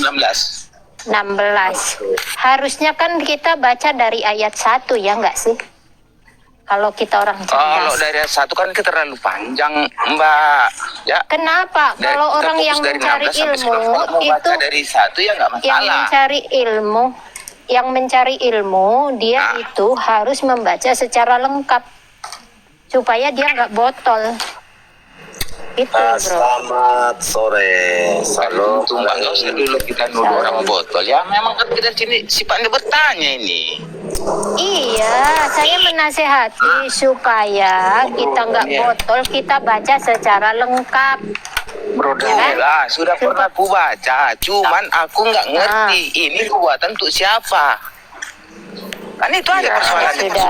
19. 16. Harusnya kan kita baca dari ayat 1 ya enggak sih? Kalau kita orang cerdas. Kalau dari ayat 1 kan kita terlalu panjang, Mbak. Ya. Kenapa? Kalau orang yang mencari ilmu itu dari 1 ya enggak masalah. Yang mencari ilmu dia itu harus membaca secara lengkap supaya dia nggak botol. Itu, bro. Selamat sore. Salam. Nggak usah dulu kita nuduh orang botol. Ya memang kan kita sini sifatnya bertanya ini. Iya, saya menasehati supaya kita nggak botol, kita baca secara lengkap. Bro, lah sudah pernah aku baca, cuman aku nggak ngerti ini buatan untuk siapa. Kan itu aja persoalannya.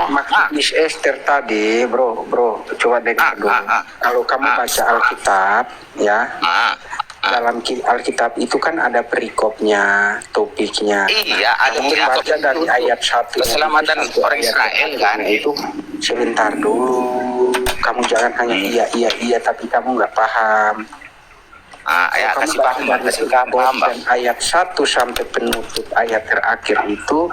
Miss Esther tadi, bro, coba dengar dulu. Kalau kamu baca Alkitab, ya, dalam Alkitab itu kan ada perikopnya, topiknya. Iya, ada perikop dari ayat 1. Keselamatan orang Israel kan. Itu sebentar dulu. Kamu jangan hanya iya, tapi kamu nggak paham. Ya, kasih paham, Dan ayat 1 sampai penutup ayat terakhir itu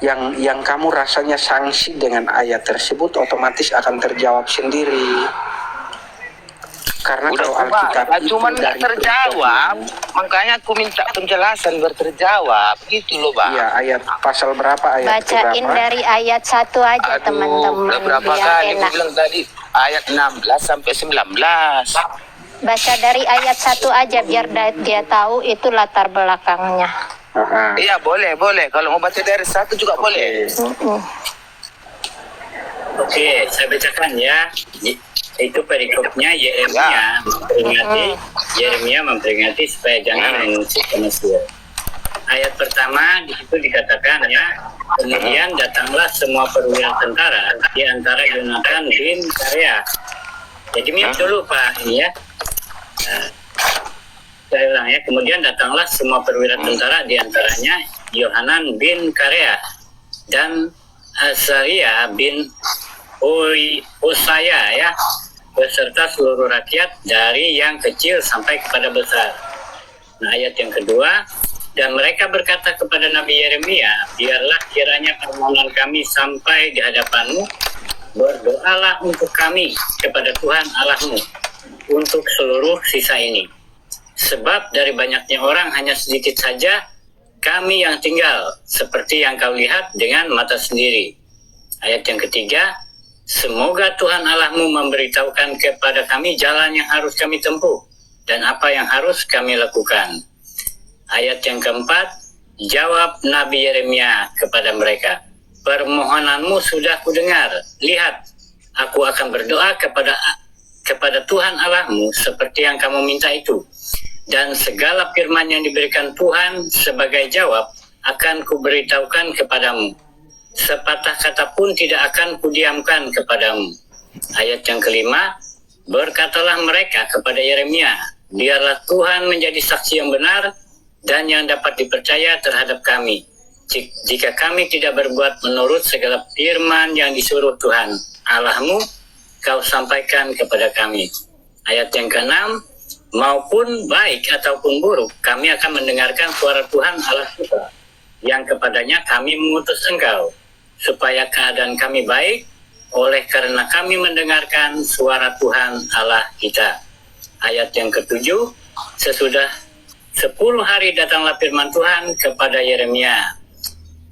yang kamu rasanya sanksi dengan ayat tersebut otomatis akan terjawab sendiri. Karena udah kalau Alkitab itu cuman nggak terjawab, makanya aku minta penjelasan biar terjawab gitu loh, Bang. Iya, ayat pasal berapa ayat bacain berapa? dari ayat 1 aja, teman-teman. Udah berapa kali aku bilang tadi ayat 16 sampai 19. Baca dari ayat 1 aja biar dia tahu itu latar belakangnya. Iya, boleh. Kalau mau baca dari 1 juga boleh. Oke, saya bacakan ya. Itu perikopnya Yeremia memperingati supaya jangan mengusik ke Mesir. Ayat pertama di situ dikatakan ya, kemudian datanglah semua perwira tentara di antara Yonatan bin Kareah. Jadi minyak dulu Pak ini ya. Saya ulang ya, kemudian datanglah semua perwira tentara di antaranya Yohanan bin Kareah dan Azaria bin Hosaya ya, beserta seluruh rakyat dari yang kecil sampai kepada besar. Nah, ayat yang kedua, dan mereka berkata kepada Nabi Yeremia, biarlah kiranya permohonan kami sampai di hadapanmu, berdoalah untuk kami kepada Tuhan Allahmu untuk seluruh sisa ini. Sebab dari banyaknya orang hanya sedikit saja kami yang tinggal, seperti yang kau lihat dengan mata sendiri. Ayat yang ketiga, semoga Tuhan Allahmu memberitahukan kepada kami jalan yang harus kami tempuh dan apa yang harus kami lakukan. Ayat yang keempat, jawab Nabi Yeremia kepada mereka, permohonanmu sudah kudengar. Lihat, aku akan berdoa kepada Tuhan Allahmu seperti yang kamu minta itu. Dan segala firman yang diberikan Tuhan sebagai jawab akan kuberitahukan kepadamu. Sepatah kata pun tidak akan kudiamkan kepadamu. Ayat yang kelima, berkatalah mereka kepada Yeremia, biarlah Tuhan menjadi saksi yang benar dan yang dapat dipercaya terhadap kami. Jika kami tidak berbuat menurut segala firman yang disuruh Tuhan Allahmu, kau sampaikan kepada kami. Ayat yang keenam, maupun baik ataupun buruk, kami akan mendengarkan suara Tuhan Allah kita, yang kepadanya kami mengutus engkau, supaya keadaan kami baik, oleh karena kami mendengarkan suara Tuhan Allah kita. Ayat yang ketujuh, sesudah 10 hari datanglah firman Tuhan kepada Yeremia.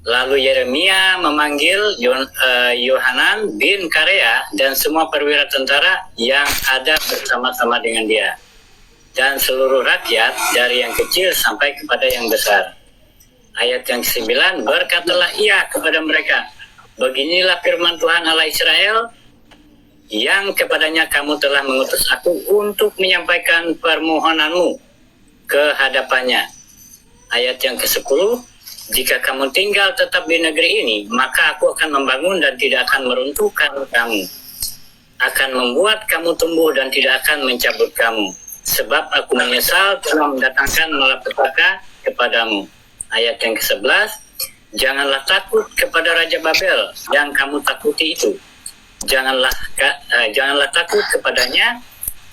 Lalu Yeremia memanggil Yohanan bin Kareah dan semua perwira tentara yang ada bersama-sama dengan dia, dan seluruh rakyat dari yang kecil sampai kepada yang besar. Ayat yang ke-9, berkatalah ia kepada mereka, beginilah firman Tuhan Allah Israel, yang kepadanya kamu telah mengutus aku untuk menyampaikan permohonanmu ke hadapannya. Ayat yang ke-10, jika kamu tinggal tetap di negeri ini, maka aku akan membangun dan tidak akan meruntuhkan kamu, akan membuat kamu tumbuh dan tidak akan mencabut kamu. Sebab aku menyesal telah mendatangkan malapetaka kepadamu. Ayat yang ke-11, janganlah takut kepada Raja Babel yang kamu takuti itu. Janganlah takut kepadanya,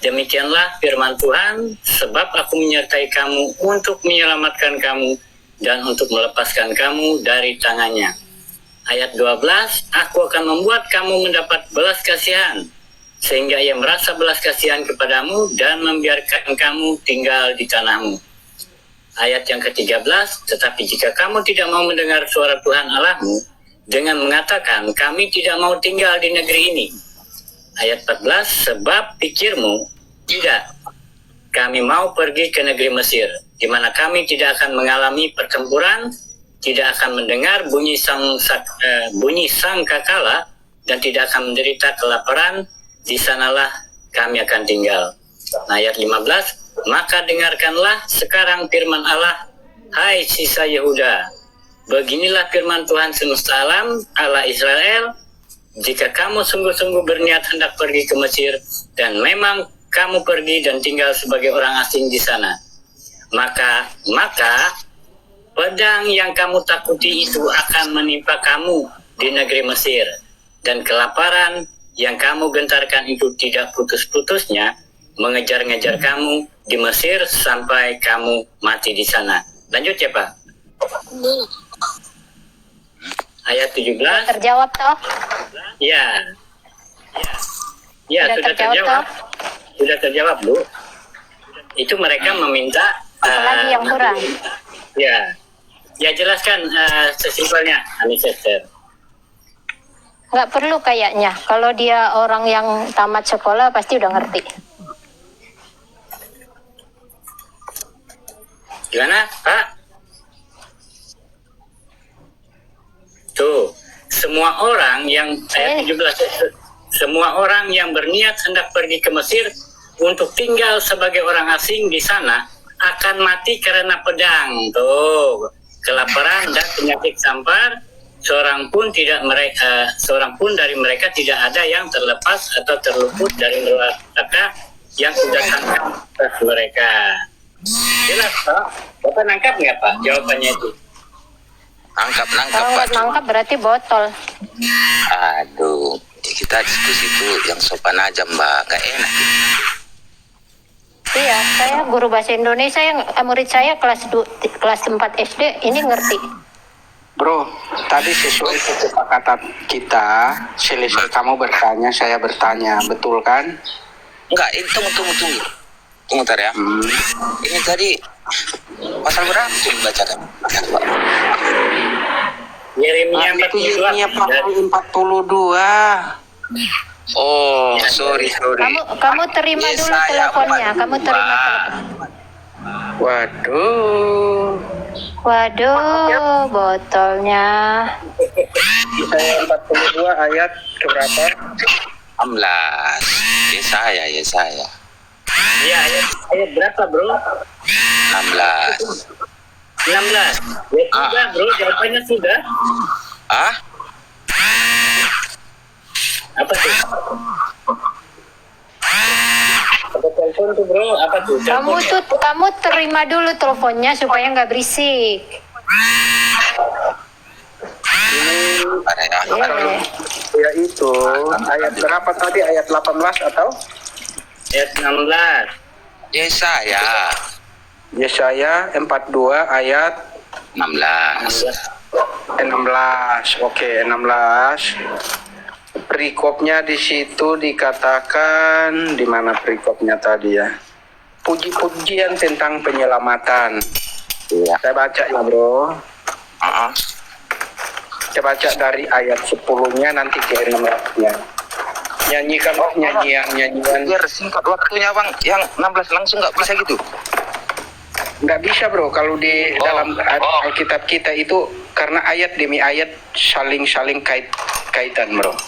Demikianlah firman Tuhan, sebab aku menyertai kamu untuk menyelamatkan kamu dan untuk melepaskan kamu dari tangannya. Ayat 12, aku akan membuat kamu mendapat belas kasihan, sehingga ia merasa belas kasihan kepadamu dan membiarkan kamu tinggal di tanahmu. Ayat yang ke-13, tetapi jika kamu tidak mau mendengar suara Tuhan Allahmu, dengan mengatakan, kami tidak mau tinggal di negeri ini. Ayat 14, sebab pikirmu, tidak, kami mau pergi ke negeri Mesir, di mana kami tidak akan mengalami pertempuran, tidak akan mendengar bunyi sangkakala, dan tidak akan menderita kelaparan, di sanalah kami akan tinggal. Ayat 15, maka dengarkanlah sekarang firman Allah, hai sisa Yehuda, beginilah firman Tuhan semesta alam, Allah Israel, jika kamu sungguh-sungguh berniat hendak pergi ke Mesir, dan memang kamu pergi dan tinggal sebagai orang asing di sana, maka pedang yang kamu takuti itu akan menimpa kamu di negeri Mesir, dan kelaparan yang kamu gentarkan itu tidak putus-putusnya mengejar-ngejar kamu di Mesir sampai kamu mati di sana. Lanjut ya Pak. Ayat 17. Terjawab toh? Ya. Ya, sudah terjawab. Sudah terjawab, Bu. Itu mereka meminta Apalagi yang kurang? Ya. Ya, jelaskan sesimpelnya, Anisester. Nggak perlu kayaknya. Kalau dia orang yang tamat sekolah pasti udah ngerti. Gimana, Pak? Tuh, semua orang yang ayat 17, semua orang yang berniat hendak pergi ke Mesir untuk tinggal sebagai orang asing di sana akan mati karena pedang. Tuh, kelaparan dan penyakit sampar, seorang pun dari mereka tidak ada yang terlepas atau terluput dari malapetaka yang sudah tangkap atas mereka. Jelas, Pak? Bapak nangkap nggak, Pak, jawabannya itu? Nangkap Kalau Pak. nggak nangkap berarti botol. Aduh, kita diskusi itu yang sopan aja Mbak, gak enak. Iya, saya guru bahasa Indonesia yang murid saya kelas 4 SD ini ngerti. Bro, tadi sesuai kesepakatan kita, selesai kamu bertanya, saya bertanya, betul kan? Enggak, ini tunggu. Tunggu ntar ya. Ini tadi pasal berapa tuh dibacakan? Yeremia Itu 42. Yeremia pasal 42. Oh, sorry. Kamu terima dulu teleponnya. Kamu terima telepon. Waduh, botolnya. Saya 42 ayat keberapa? 16. Yesaya. Iya, ayat berapa, Bro? 16. 16. Ya sudah, Bro, jawabannya sudah. Ah? Apa tuh? Apa telepon tuh, Bro? Apa tuh? Kamu terima dulu teleponnya supaya nggak berisik. Ada ya. Ya itu, ayat berapa tadi? Ayat 18 atau? Ayat 16. Yesaya. Yesaya 42 ayat 16. 16. Oke, 16. Perikopnya di situ dikatakan, di mana perikopnya tadi ya? Puji-pujian tentang penyelamatan. Iya. Saya baca ya, Bro. Saya baca dari ayat 10-nya nanti ke 16-nya. Nyanyikan nyanyian. Biar singkat waktunya Bang, yang 16 langsung nggak bisa gitu. Nggak bisa, Bro, kalau di dalam Alkitab kita itu karena ayat demi ayat saling kaitan, Bro.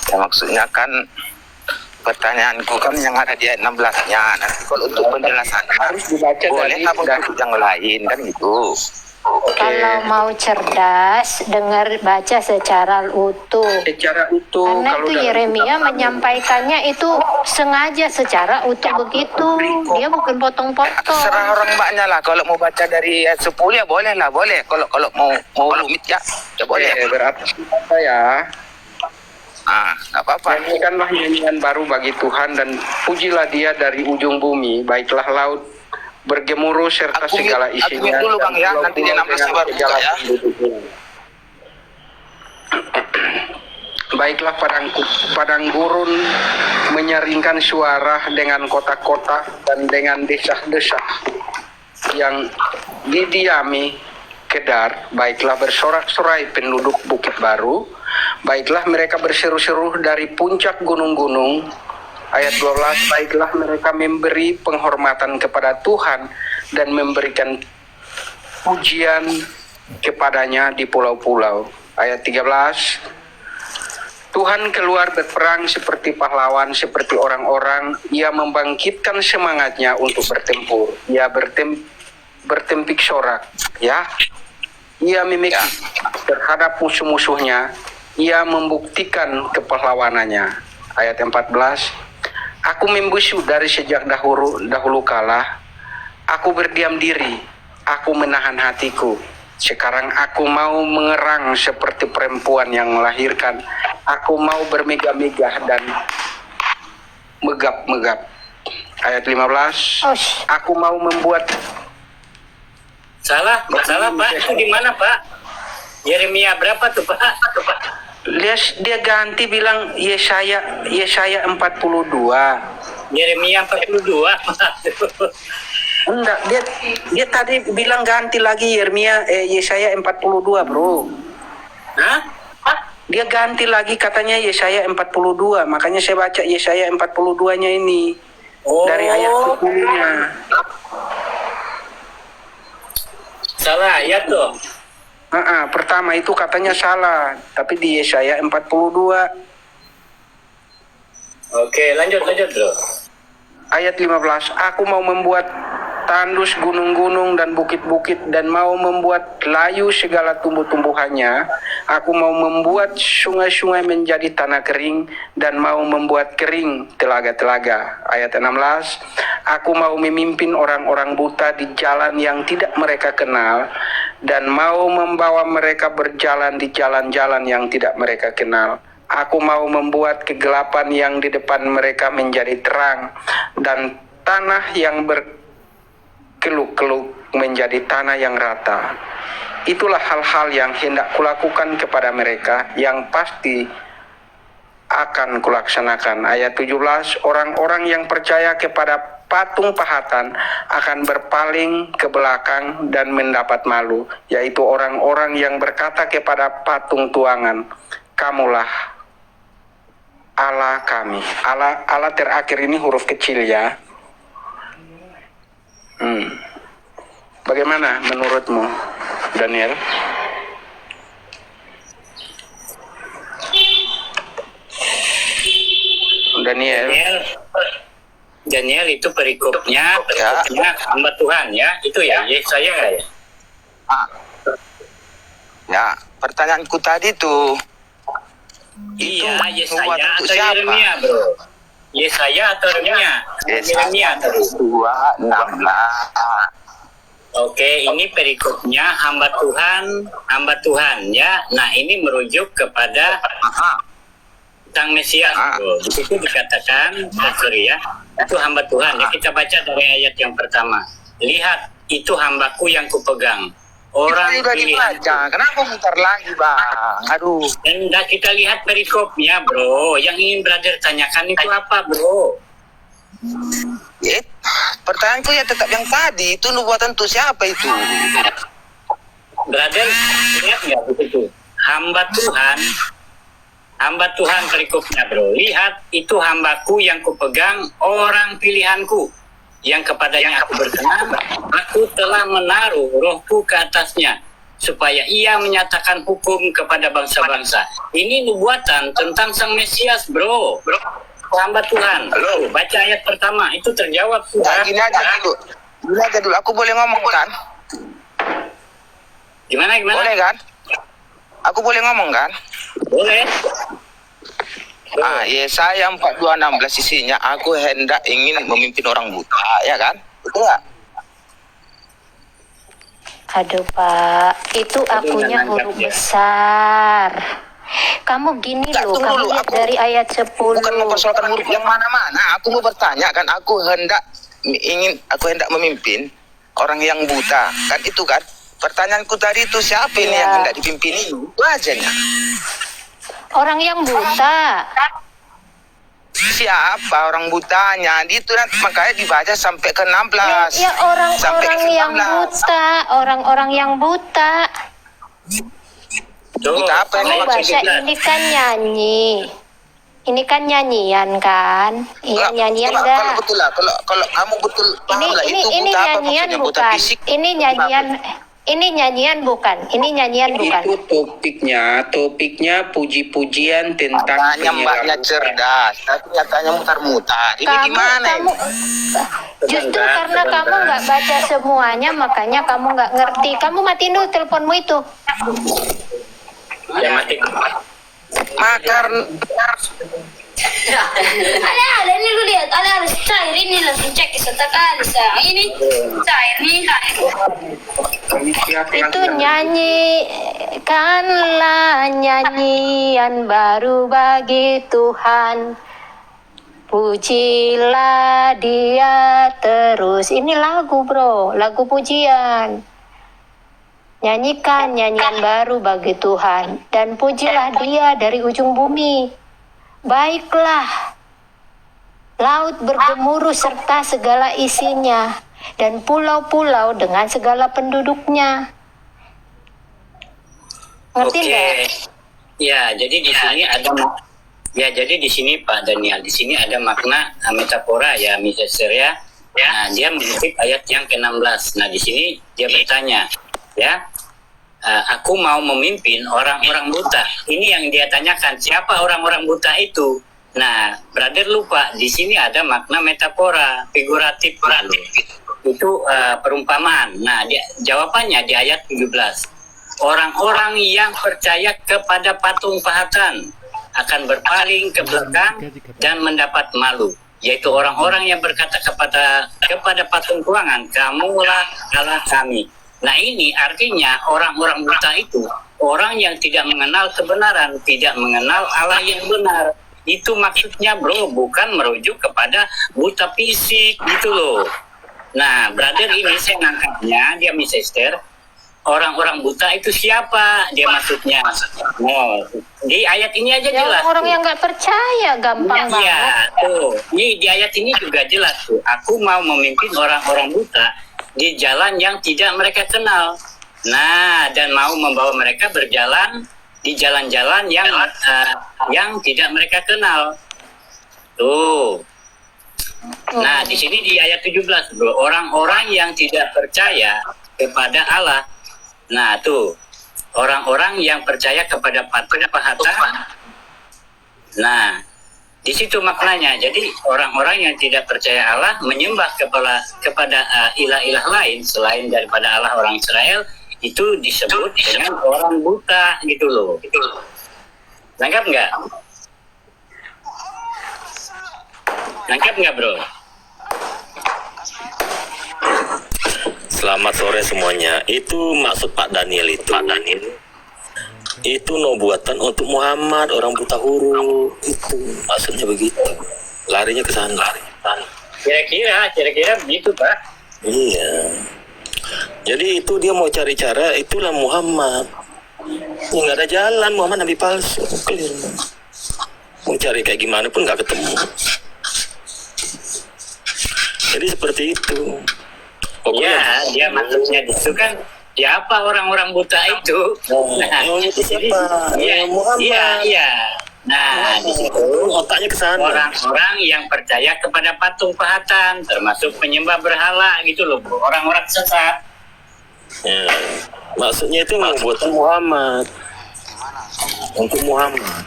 Ya, maksudnya kan pertanyaanku kan yang ada di ayat 16-nya. Nanti kalau untuk penjelasan Harus dibaca boleh dari apa untuk yang lain kan gitu. Kalau mau cerdas, baca secara utuh. secara utuh. Karena Kalau itu dalam Yeremia kitab- menyampaikannya itu sengaja secara utuh begitu. Dia bukan potong-potong. Terserah orang mbaknya lah. Kalau mau baca dari ayat 10 ya boleh lah, boleh. Kalau mau rumit ya boleh. Berarti saya Nggak apa-apa. Nyanyikanlah nyanyian baru bagi Tuhan dan pujilah Dia dari ujung bumi. Baiklah laut bergemuruh serta segala isinya. Aku dulu Bang ya, nanti dia 16 baru buka ya. Baiklah padang gurun menyaringkan suara dengan kota-kota dan dengan desa-desa yang didiami Kedar. Baiklah bersorak-sorai penduduk Bukit Baru. Baiklah mereka berseru-seru dari puncak gunung-gunung. Ayat 12, baiklah mereka memberi penghormatan kepada Tuhan dan memberikan pujian kepadanya di pulau-pulau. Ayat 13, Tuhan keluar berperang seperti pahlawan, seperti orang-orang. Ia membangkitkan semangatnya untuk bertempur. Ia bertempik sorak, ya. Ia memikir terhadap musuh-musuhnya. Ia membuktikan kepahlawanannya. Ayat 14, aku membisu dari sejak dahulu kala. Aku berdiam diri, aku menahan hatiku. Sekarang aku mau mengerang seperti perempuan yang melahirkan. Aku mau bermegah-megah dan megap-megap. Ayat 15, aku mau membuat... Salah Pak, itu di mana Pak? Yeremia berapa tuh Pak? Dia ganti bilang Yesaya 42. Yeremia 42. Enggak, dia tadi bilang ganti lagi Yesaya 42, Bro. Hah? Dia ganti lagi katanya Yesaya 42. Makanya saya baca Yesaya 42-nya ini. Dari ayat 10-nya. Salah ayat tuh. Pertama itu katanya salah, tapi di Yesaya 42. Oke, lanjut Bro. Ayat 15, aku mau membuat tandus gunung-gunung dan bukit-bukit dan mau membuat layu segala tumbuh-tumbuhannya. Aku mau membuat sungai-sungai menjadi tanah kering dan mau membuat kering telaga-telaga. Ayat 16, aku mau memimpin orang-orang buta di jalan yang tidak mereka kenal dan mau membawa mereka berjalan di jalan-jalan yang tidak mereka kenal. Aku mau membuat kegelapan yang di depan mereka menjadi terang dan tanah yang berkeluk-keluk menjadi tanah yang rata. Itulah hal-hal yang hendak kulakukan kepada mereka yang pasti akan kulaksanakan. Ayat 17, orang-orang yang percaya kepada patung pahatan akan berpaling ke belakang dan mendapat malu, yaitu orang-orang yang berkata kepada patung tuangan, kamulah Allah kami. Allah terakhir ini huruf kecil ya. Bagaimana menurutmu, Daniel? Daniel itu perikopnya hamba Tuhan ya, itu ya Yesaya ya. Ya, pertanyaanku tadi tuh. Iya, Yesaya atau Yeremia, Bro? Yesaya atau Yeremia? Yeremia tadi. 2:16. Oke, ini perikopnya hamba Tuhan ya. Nah, ini merujuk kepada Sang Mesias, Bro. Di situ dikatakan, itu hamba Tuhan. Ya, kita baca dari ayat yang pertama. Lihat, itu hambaku yang kupegang. Orang pilihan. Kenapa mutar lagi, Bang? Aduh. Dan kita lihat perikopnya, Bro. Yang ingin brother tanyakan itu apa, Bro? Pertanyaanku ya tetap yang tadi. Itu nubuatan untuk siapa itu? Brother, lihat nggak begitu? Hamba Tuhan perikopnya, Bro. Lihat, itu hambaku yang kupegang, orang pilihanku, yang kepadanya aku berkenan. Aku telah menaruh rohku ke atasnya, supaya ia menyatakan hukum kepada bangsa-bangsa. Ini nubuatan tentang Sang Mesias, Bro. Hamba Tuhan. Halo. Baca ayat pertama, itu terjawab sudah. Gini aja dulu. Aku boleh ngomong kan? Gimana? Boleh kan? Aku boleh ngomong kan? Boleh. Yesaya 42:16 isinya, aku hendak ingin memimpin orang buta, ya kan? Betul nggak? Aduh Pak, itu akunya huruf besar. Kamu gini Enggak, loh, tunggu kamu dulu, lihat aku dari ayat 10. bukan mempersoalkan huruf yang mana-mana. Aku mau bertanya kan, aku hendak memimpin orang yang buta. Kan itu kan pertanyaanku tadi itu, siapa ini Iya. yang hendak dipimpin ini? Itu aja nya. Orang yang buta. Siapa orang butanya? Itu nanti makanya dibaca sampai ke 16. Ya Sampai orang-orang ke yang 19. buta, orang-orang yang buta. Tuh, Buta apa yang Kamu maksud baca ini kan nyanyi. Ini kan nyanyian kan? Iya, nyanyian kalau enggak? betul lah, kalau kamu betul paham lah itu Ini buta apa nyanyian maksudnya, buta bukan. fisik. Ini nyanyian. Ini nyanyian bukan. Ini nyanyian bukan. Itu topiknya puji-pujian tentang Katanya mbaknya penyerahan. cerdas, tapi nyatanya mutar-mutar. Ini gimana ini? Justru karena kamu nggak baca semuanya, makanya kamu nggak ngerti. Kamu matiin dulu teleponmu itu. Ya mati. Makar Ada ini lu lihat, ada cair ini langsung cek sekali sa. Ini cair nih. Itu nyanyikanlah nyanyian baru bagi Tuhan. Pujilah Dia terus. Ini lagu, bro, lagu pujian. Nyanyikan nyanyian baru bagi Tuhan dan pujilah Dia dari ujung bumi. Baiklah, laut bergemuruh serta segala isinya, dan pulau-pulau dengan segala penduduknya. Ngerti Oke. nggak? Ya, jadi di sini jadi di sini Pak Daniel, di sini ada makna metafora ya, Mister ya. Nah, dia mengutip ayat yang ke-16. Nah, di sini dia bertanya, ya, aku mau memimpin orang-orang buta. Ini yang dia tanyakan, siapa orang-orang buta itu? Nah, brother lupa, di sini ada makna metafora, figuratif. Itu perumpamaan. Nah, jawabannya di ayat 17. Orang-orang yang percaya kepada patung pahatan akan berpaling ke belakang dan mendapat malu. Yaitu orang-orang yang berkata kepada patung tuangan, kamulah Allah kami. Nah, ini artinya orang-orang buta itu orang yang tidak mengenal kebenaran, tidak mengenal Allah yang benar. Itu maksudnya, bro, bukan merujuk kepada buta fisik gitu loh. Nah, brother, ini saya ngangkatnya, dia Mister, orang-orang buta itu siapa? Dia maksudnya. Oh, di ayat ini aja Ya, jelas. orang tuh. yang nggak percaya gampang banget. Iya, tuh. Ini di ayat ini juga jelas tuh. Aku mau memimpin orang-orang buta di jalan yang tidak mereka kenal. Nah, dan mau membawa mereka berjalan di jalan-jalan yang tidak mereka kenal. Tuh. Nah, di sini di ayat 17, bro, orang-orang yang tidak percaya kepada Allah. Nah, tuh. Orang-orang yang percaya kepada patung pahatan. Nah, di situ maknanya. Jadi orang-orang yang tidak percaya Allah menyembah kepada ilah-ilah lain selain daripada Allah orang Israel, itu disebut dengan orang buta gitu loh. Nangkap nggak? Nangkap nggak, bro? Selamat sore semuanya. Itu maksud Pak Daniel itu. Itu buatan untuk Muhammad, orang buta huruf. Itu maksudnya begitu. Larinya ke sana. Kira-kira begitu, Pak. Iya. Jadi itu dia mau cari cara, itulah Muhammad. Nggak ada jalan, Muhammad nabi palsu. Clear. Mau cari kayak gimana pun nggak ketemu. Jadi seperti itu. Ya, dia maksudnya itu kan siapa orang-orang buta itu? Itu siapa? Muhammad. Iya. Nah, di situ Otaknya ke sana. orang-orang yang percaya kepada patung pahatan, termasuk penyembah berhala gitu loh, bro. Orang-orang sesat. Ya. Maksudnya itu buatan Muhammad. Untuk Muhammad.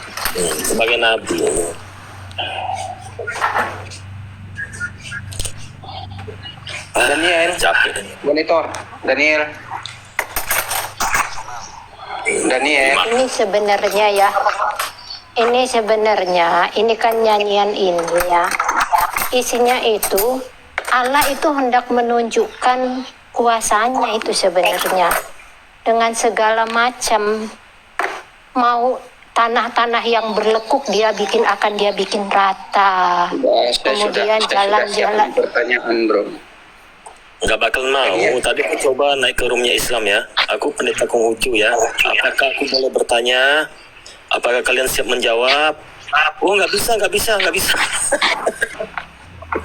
Sebagai nabi. Daniel, Capek. monitor. Daniel. Ini sebenarnya ini kan nyanyian ini ya. Isinya itu Allah itu hendak menunjukkan kuasanya itu sebenarnya dengan segala macam, mau tanah-tanah yang berlekuk dia bikin rata. Kemudian jalan-jalan. Pertanyaan bro. Nggak bakal mau. Tadi aku coba naik ke roomnya Islam ya. Aku pendeta Konghucu ya. Apakah aku boleh bertanya? Apakah kalian siap menjawab? Oh nggak bisa.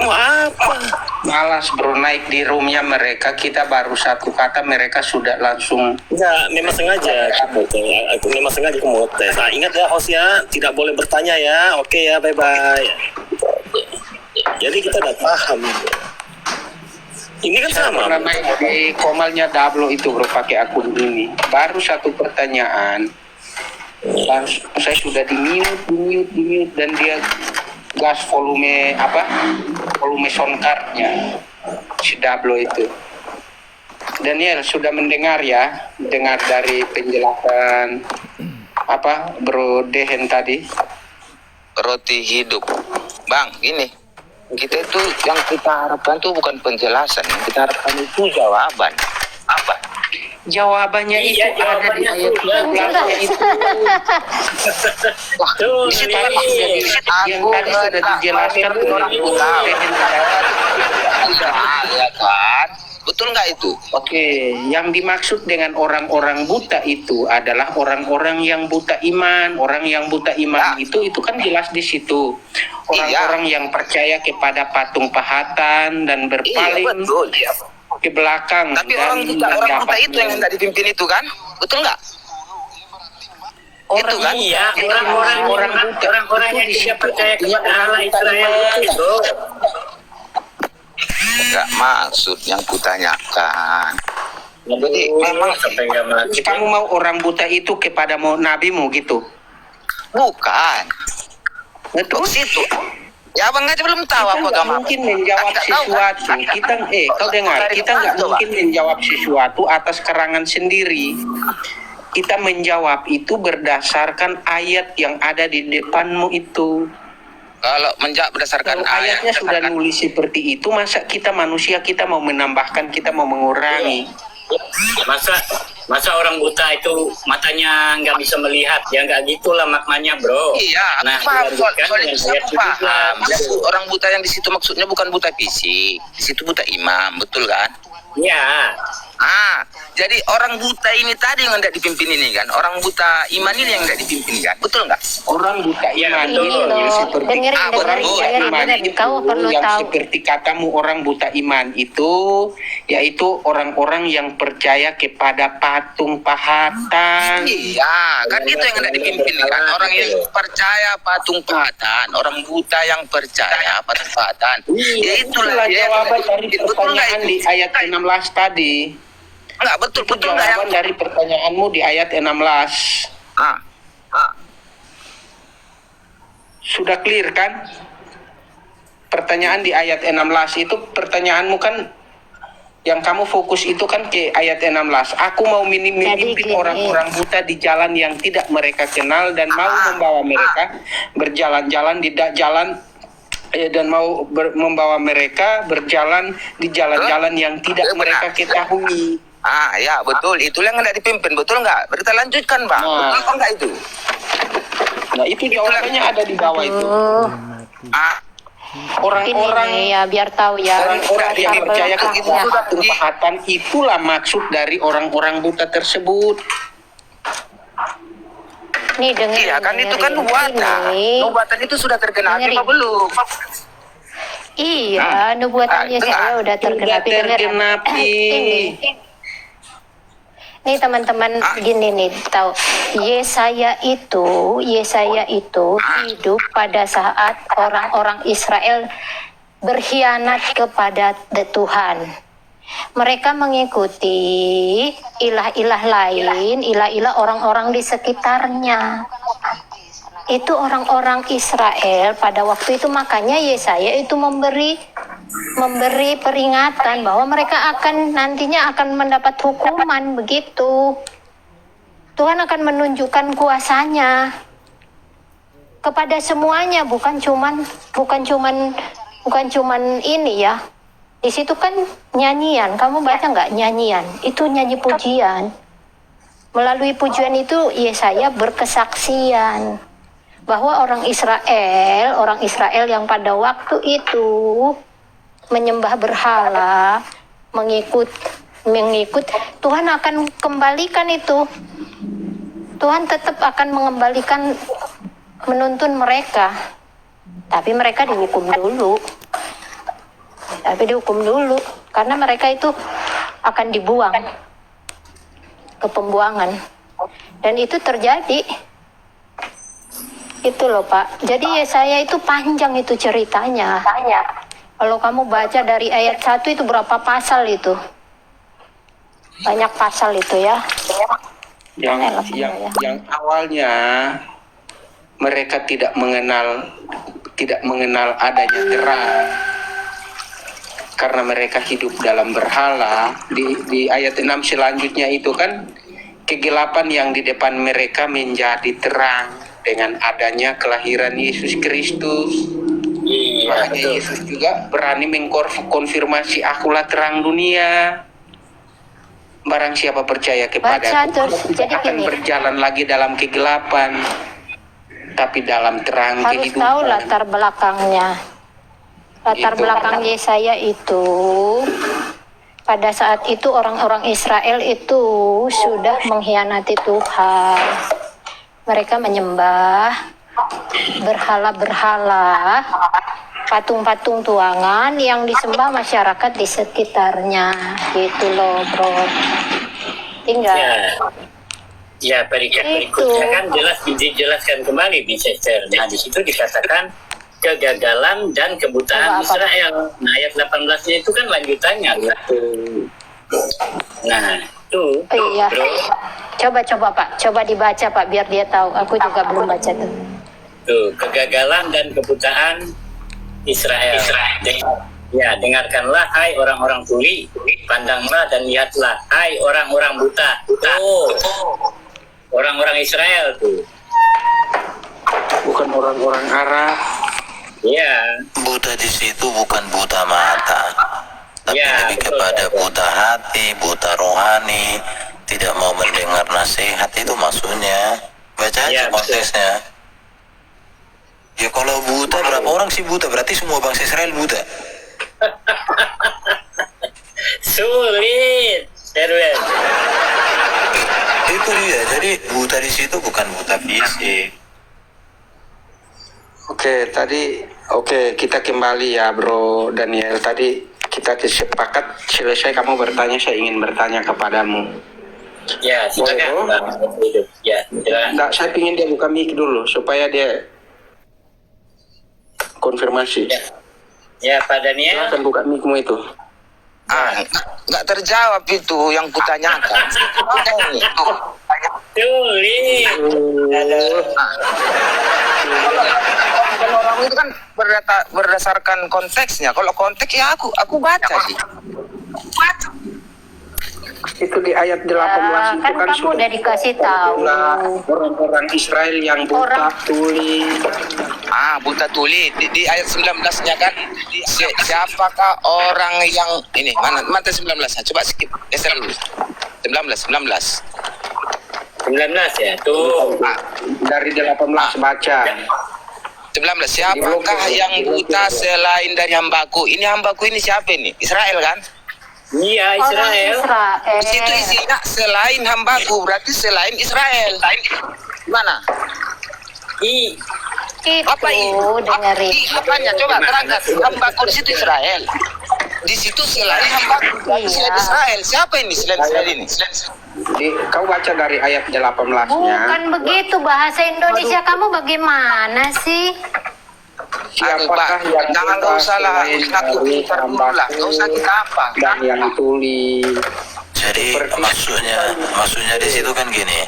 Mau apa? Malas bro, naik di roomnya mereka, kita baru satu kata mereka sudah langsung. Enggak, memang sengaja. Aku memang sengaja aku mau tes. Nah, ingat ya host ya, tidak boleh bertanya ya. Oke ya, bye-bye. Jadi kita udah paham. Ini kan sama. Pernah naik di komalnya Dablo itu bro, pakai akun ini. Baru satu pertanyaan, langsung saya sudah di mute dan dia gas volume sound cardnya si Dablo itu. Daniel sudah mendengar ya, dengar dari penjelasan Bro Dehen tadi. Roti hidup. Bang, ini kita itu yang kita harapkan tuh bukan penjelasan, yang kita harapkan itu jawaban. Apa? Jawabannya itu ada di ayat 13 itu. Tuh, Di situ ini. yang tadi sudah dijelaskan orang buta. Ya kan? Betul nggak itu? Oke, yang dimaksud dengan orang-orang buta itu adalah orang-orang yang buta iman. Orang yang buta iman itu kan jelas di situ. Orang-orang yang percaya kepada patung pahatan dan berpaling betul. ke belakang. Tapi dan orang buta itu yang nggak dipimpin itu kan? Betul nggak? Orang itu kan? Iya, orang-orang yang tidak percaya kepada Allah Israel itu. Nggak maksud yang kutanyakan. Jadi memang sampai nggak mati. kamu mau orang buta itu kepada nabimu gitu? bukan. Betul. Situ. Ya abang aja belum tahu Kita apa nggak agama. mungkin menjawab sesuatu. Kau dengar, kita nggak mungkin menjawab sesuatu atas keterangan sendiri. Kita menjawab itu berdasarkan ayat yang ada di depanmu itu. Kalau menjawab berdasarkan Kalau ayatnya sudah berdasarkan- nulis seperti itu, masa kita manusia, kita mau menambahkan, kita mau mengurangi? Masa orang buta itu matanya nggak bisa melihat, ya nggak gitulah maknanya bro. Iya, aku Nah, paham soal dilanjutkan itu dengan ayat aku paham. 17. Maksud orang buta yang di situ maksudnya bukan buta fisik, di situ buta imam, betul kan? Ya, Jadi orang buta ini tadi yang tidak dipimpin ini kan, orang buta iman ini yang tidak dipimpin kan, betul nggak? Orang buta Ya, iman betul. ini Loh, seperti dengerin, orang buta iman dengerin. itu Kau perlu yang tahu. seperti katamu orang buta iman itu, yaitu orang-orang yang percaya kepada patung pahatan. Iya, kan itu yang tidak dipimpin kan, orang yang percaya patung pahatan, orang buta yang percaya patung pahatan. Ya itulah dia yang jawaban tidak dari dipimpin. Betul nggak pertanyaan itu? di ayat 16 tadi. Nggak betul Itu betul nggak yang jawaban dari pertanyaanmu di ayat 16. ah Sudah clear kan? Pertanyaan di ayat 16 itu pertanyaanmu kan yang kamu fokus itu kan ke ayat 16. Aku mau memimpin gini. orang-orang buta di jalan yang tidak mereka kenal dan mau membawa mereka berjalan-jalan di jalan dan mau membawa mereka berjalan di jalan-jalan yang tidak Benar. mereka ketahui. ya betul, itulah yang tidak dipimpin, betul nggak? Kita lanjutkan bang, Nah. betul apa nggak itu? Nah, itu jawabannya ada di bawah itu. Oh, Orang-orang ini ya biar tahu ya. orang-orang yang latar percaya belakangnya. kepada patung pahatan itulah maksud dari orang-orang buta tersebut. Nih dengerin. Iya kan itu kan dengerin. nubuatan. Ini. Nubuatan itu sudah tergenapi Dengerin. apa belum? Iya, nubuatannya Dengar. saya udah tergenapi. Sudah Dengerin. tergenapi. Nih teman-teman gini nih tahu Yesaya itu hidup pada saat orang-orang Israel berkhianat kepada Tuhan. Mereka mengikuti ilah-ilah lain, ilah-ilah orang-orang di sekitarnya. Itu orang-orang Israel pada waktu itu, makanya Yesaya itu memberi peringatan bahwa mereka nantinya akan mendapat hukuman begitu. Tuhan akan menunjukkan kuasanya kepada semuanya, bukan cuman ini ya. Di situ kan nyanyian, kamu baca nggak nyanyian? Itu nyanyi pujian. Melalui pujian itu Yesaya berkesaksian bahwa orang Israel yang pada waktu itu menyembah berhala, mengikut Tuhan akan kembalikan itu. Tuhan tetap akan mengembalikan, menuntun mereka. Tapi mereka dihukum dulu. Karena mereka itu akan dibuang ke pembuangan. Dan itu terjadi. Itu loh Pak. Jadi Yesaya itu panjang itu ceritanya. Kalau kamu baca dari ayat 1 itu berapa pasal itu? Banyak pasal itu ya. Yang awalnya mereka tidak mengenal adanya terang karena mereka hidup dalam berhala. Di ayat 6 selanjutnya itu kan kegelapan yang di depan mereka menjadi terang dengan adanya kelahiran Yesus Kristus. Makanya Yesus juga berani mengkonfirmasi, akulah terang dunia. Barang siapa percaya kepadaku tidak akan berjalan lagi dalam kegelapan, tapi dalam terang harus kehidupan. tahu latar belakangnya. Latar belakang Yesaya itu, pada saat itu orang-orang Israel itu sudah mengkhianati Tuhan. Mereka menyembah berhala-berhala, patung-patung tuangan yang disembah masyarakat di sekitarnya. Gitu loh bro. Tinggal. Ya, berikutnya kan jelas dijelaskan kembali di Sister. Nah, di situ dikatakan kegagalan dan kebutaan Israel. Nah, ayat 18-nya itu kan lanjutannya. Nah, itu Iya. bro. Coba Pak, coba dibaca Pak biar dia tahu. Aku juga belum baca tuh. Tuh, kegagalan dan kebutaan Israel. Ya, dengarkanlah hai orang-orang tuli, pandanglah dan lihatlah hai orang-orang buta. Orang-orang Israel tuh. Bukan orang-orang Arab. Iya. Buta di situ bukan buta mata, tapi Ya, lebih betul, kepada betul. buta hati, buta rohani, tidak mau mendengar nasihat. Itu maksudnya. Baca aja Ya, betul. konteksnya. Ya kalau buta, berapa orang sih buta? Berarti semua bangsa Israel buta. Sulit, Erwin. Itu dia. Jadi buta di situ bukan buta fisik. Oke, kita kembali ya Bro Daniel. Tadi kita sepakat selesai kamu bertanya, saya ingin bertanya kepadamu. Ya, silakan. Boleh, Bang. Ya, silakan. Enggak, saya ingin dia buka mic dulu supaya dia konfirmasi. Ya, Pak Daniel. Silakan buka mic-mu itu. Nggak terjawab itu yang kutanyakan. Sulit. Kalau orang itu kan berdasarkan konteksnya. Kalau konteks ya aku baca sih. Itu di ayat 18 itu kan kan kamu udah dikasih tahu. orang-orang Israel yang buta tuli. Buta tuli di ayat 19-nya kan. Siapakah orang yang ini? Mana 19? Coba skip. Geser dulu. 19 ya. Tuh. Dari 18 baca. 19. Siapakah yang buta selain dari hambaku? Ini hambaku ini siapa ini? Israel kan? Iya, Orang Israel. Israel. Di situ isinya selain hambaku, berarti selain Israel. Mana? Apa ini? Dengerin. Apanya? Coba terangkan. Hambaku di situ Israel. Di situ selain hambaku, berarti selain Israel. Siapa ini selain Israel ini? Kau baca dari ayat 18-nya. Bukan begitu, bahasa Indonesia kamu bagaimana sih? Siapakah yang jangan buta usah lah, selain aku pintar dulu lah. Nggak usah kita apa. dan yang tuli. Jadi maksudnya di situ kan gini,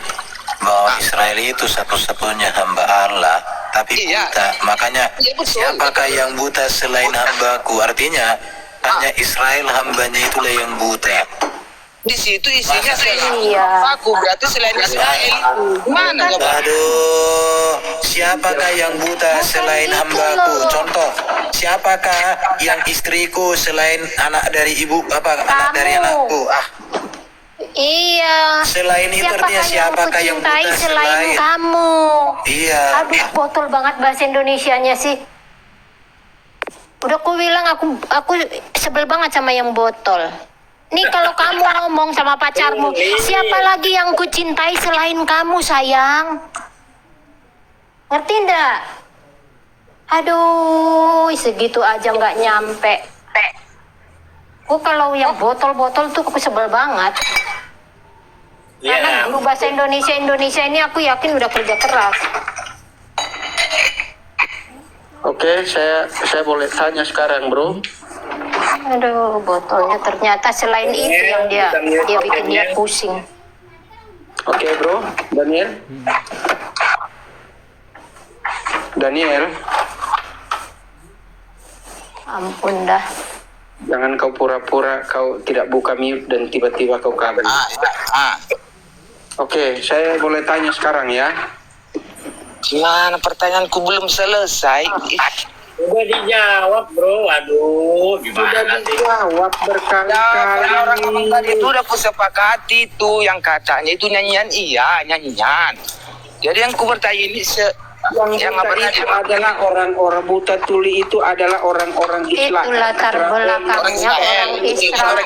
bahwa Israel itu satu-satunya hamba Allah, tapi Iya. buta. Makanya Iya, betul. siapakah yang buta selain hambaku? Artinya hanya Israel hambanya itulah yang buta. Di situ isinya selain Iya. hambaku, berarti selain Israel. Mana coba? Aduh, siapakah yang buta selain gitu hambaku? loh. Contoh, siapakah yang istriku selain anak dari ibu, anak dari Kamu. anakku? Iya. Selain itu artinya siapakah yang kucintai buta selain kamu? Iya. Aduh, botol banget bahasa Indonesianya sih. Udah aku bilang aku sebel banget sama yang botol. Nih kalau kamu ngomong sama pacarmu, siapa lagi yang kucintai selain kamu, sayang? Ngerti ndak? Aduh, segitu aja nggak nyampe. Aku kalau yang botol-botol tuh aku sebel banget. Karena guru bahasa Indonesia ini aku yakin udah kerja keras. Oke, saya boleh tanya sekarang, bro. Aduh, botolnya ternyata selain itu yang dia bikin dia pusing. Oke, bro. Daniel, Ampun dah. jangan kau pura-pura kau tidak buka mute dan tiba-tiba kau kabur. Oke, saya boleh tanya sekarang ya. Gimana pertanyaanku belum selesai? Udah dijawab bro, aduh Sudah gimana sih? dijawab Ya, berkali-kali. orang tadi itu udah kusepakati tuh yang katanya itu nyanyian, iya nyanyian. Jadi yang ku bertanya ini Yang buta itu adalah orang-orang buta tuli itu adalah orang-orang Islam. Itu latar belakangnya orang Israel.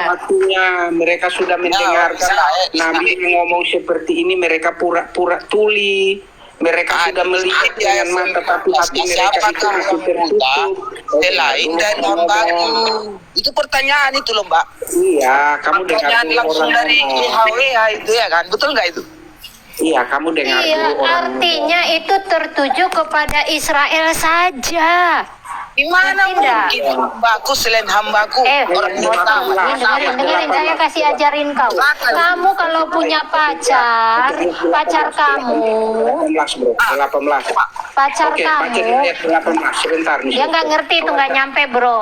Artinya mereka sudah mendengarkan Nabi ngomong seperti ini, mereka pura-pura tuli. Mereka sudah melihat dengan mata tapi hati mereka itu masih tertutup. Selain dan hambaku. Itu pertanyaan itu loh Mbak. Iya, kamu dengar Pertanyaan dulu langsung orang dari IHWH itu ya kan, betul nggak itu? Iya, kamu dengar Iya, dulu orang. artinya itu tertuju kepada Israel saja. Gimana Tidak. mungkin hambaku selain hambaku? Orang dengerin, saya kasih ajarin kau. Kamu kalau punya pacar kamu, 18 bro, 18. pacar Oke, baca di kamu, ayat 18 sebentar nih. dia nggak ngerti itu nggak nyampe bro.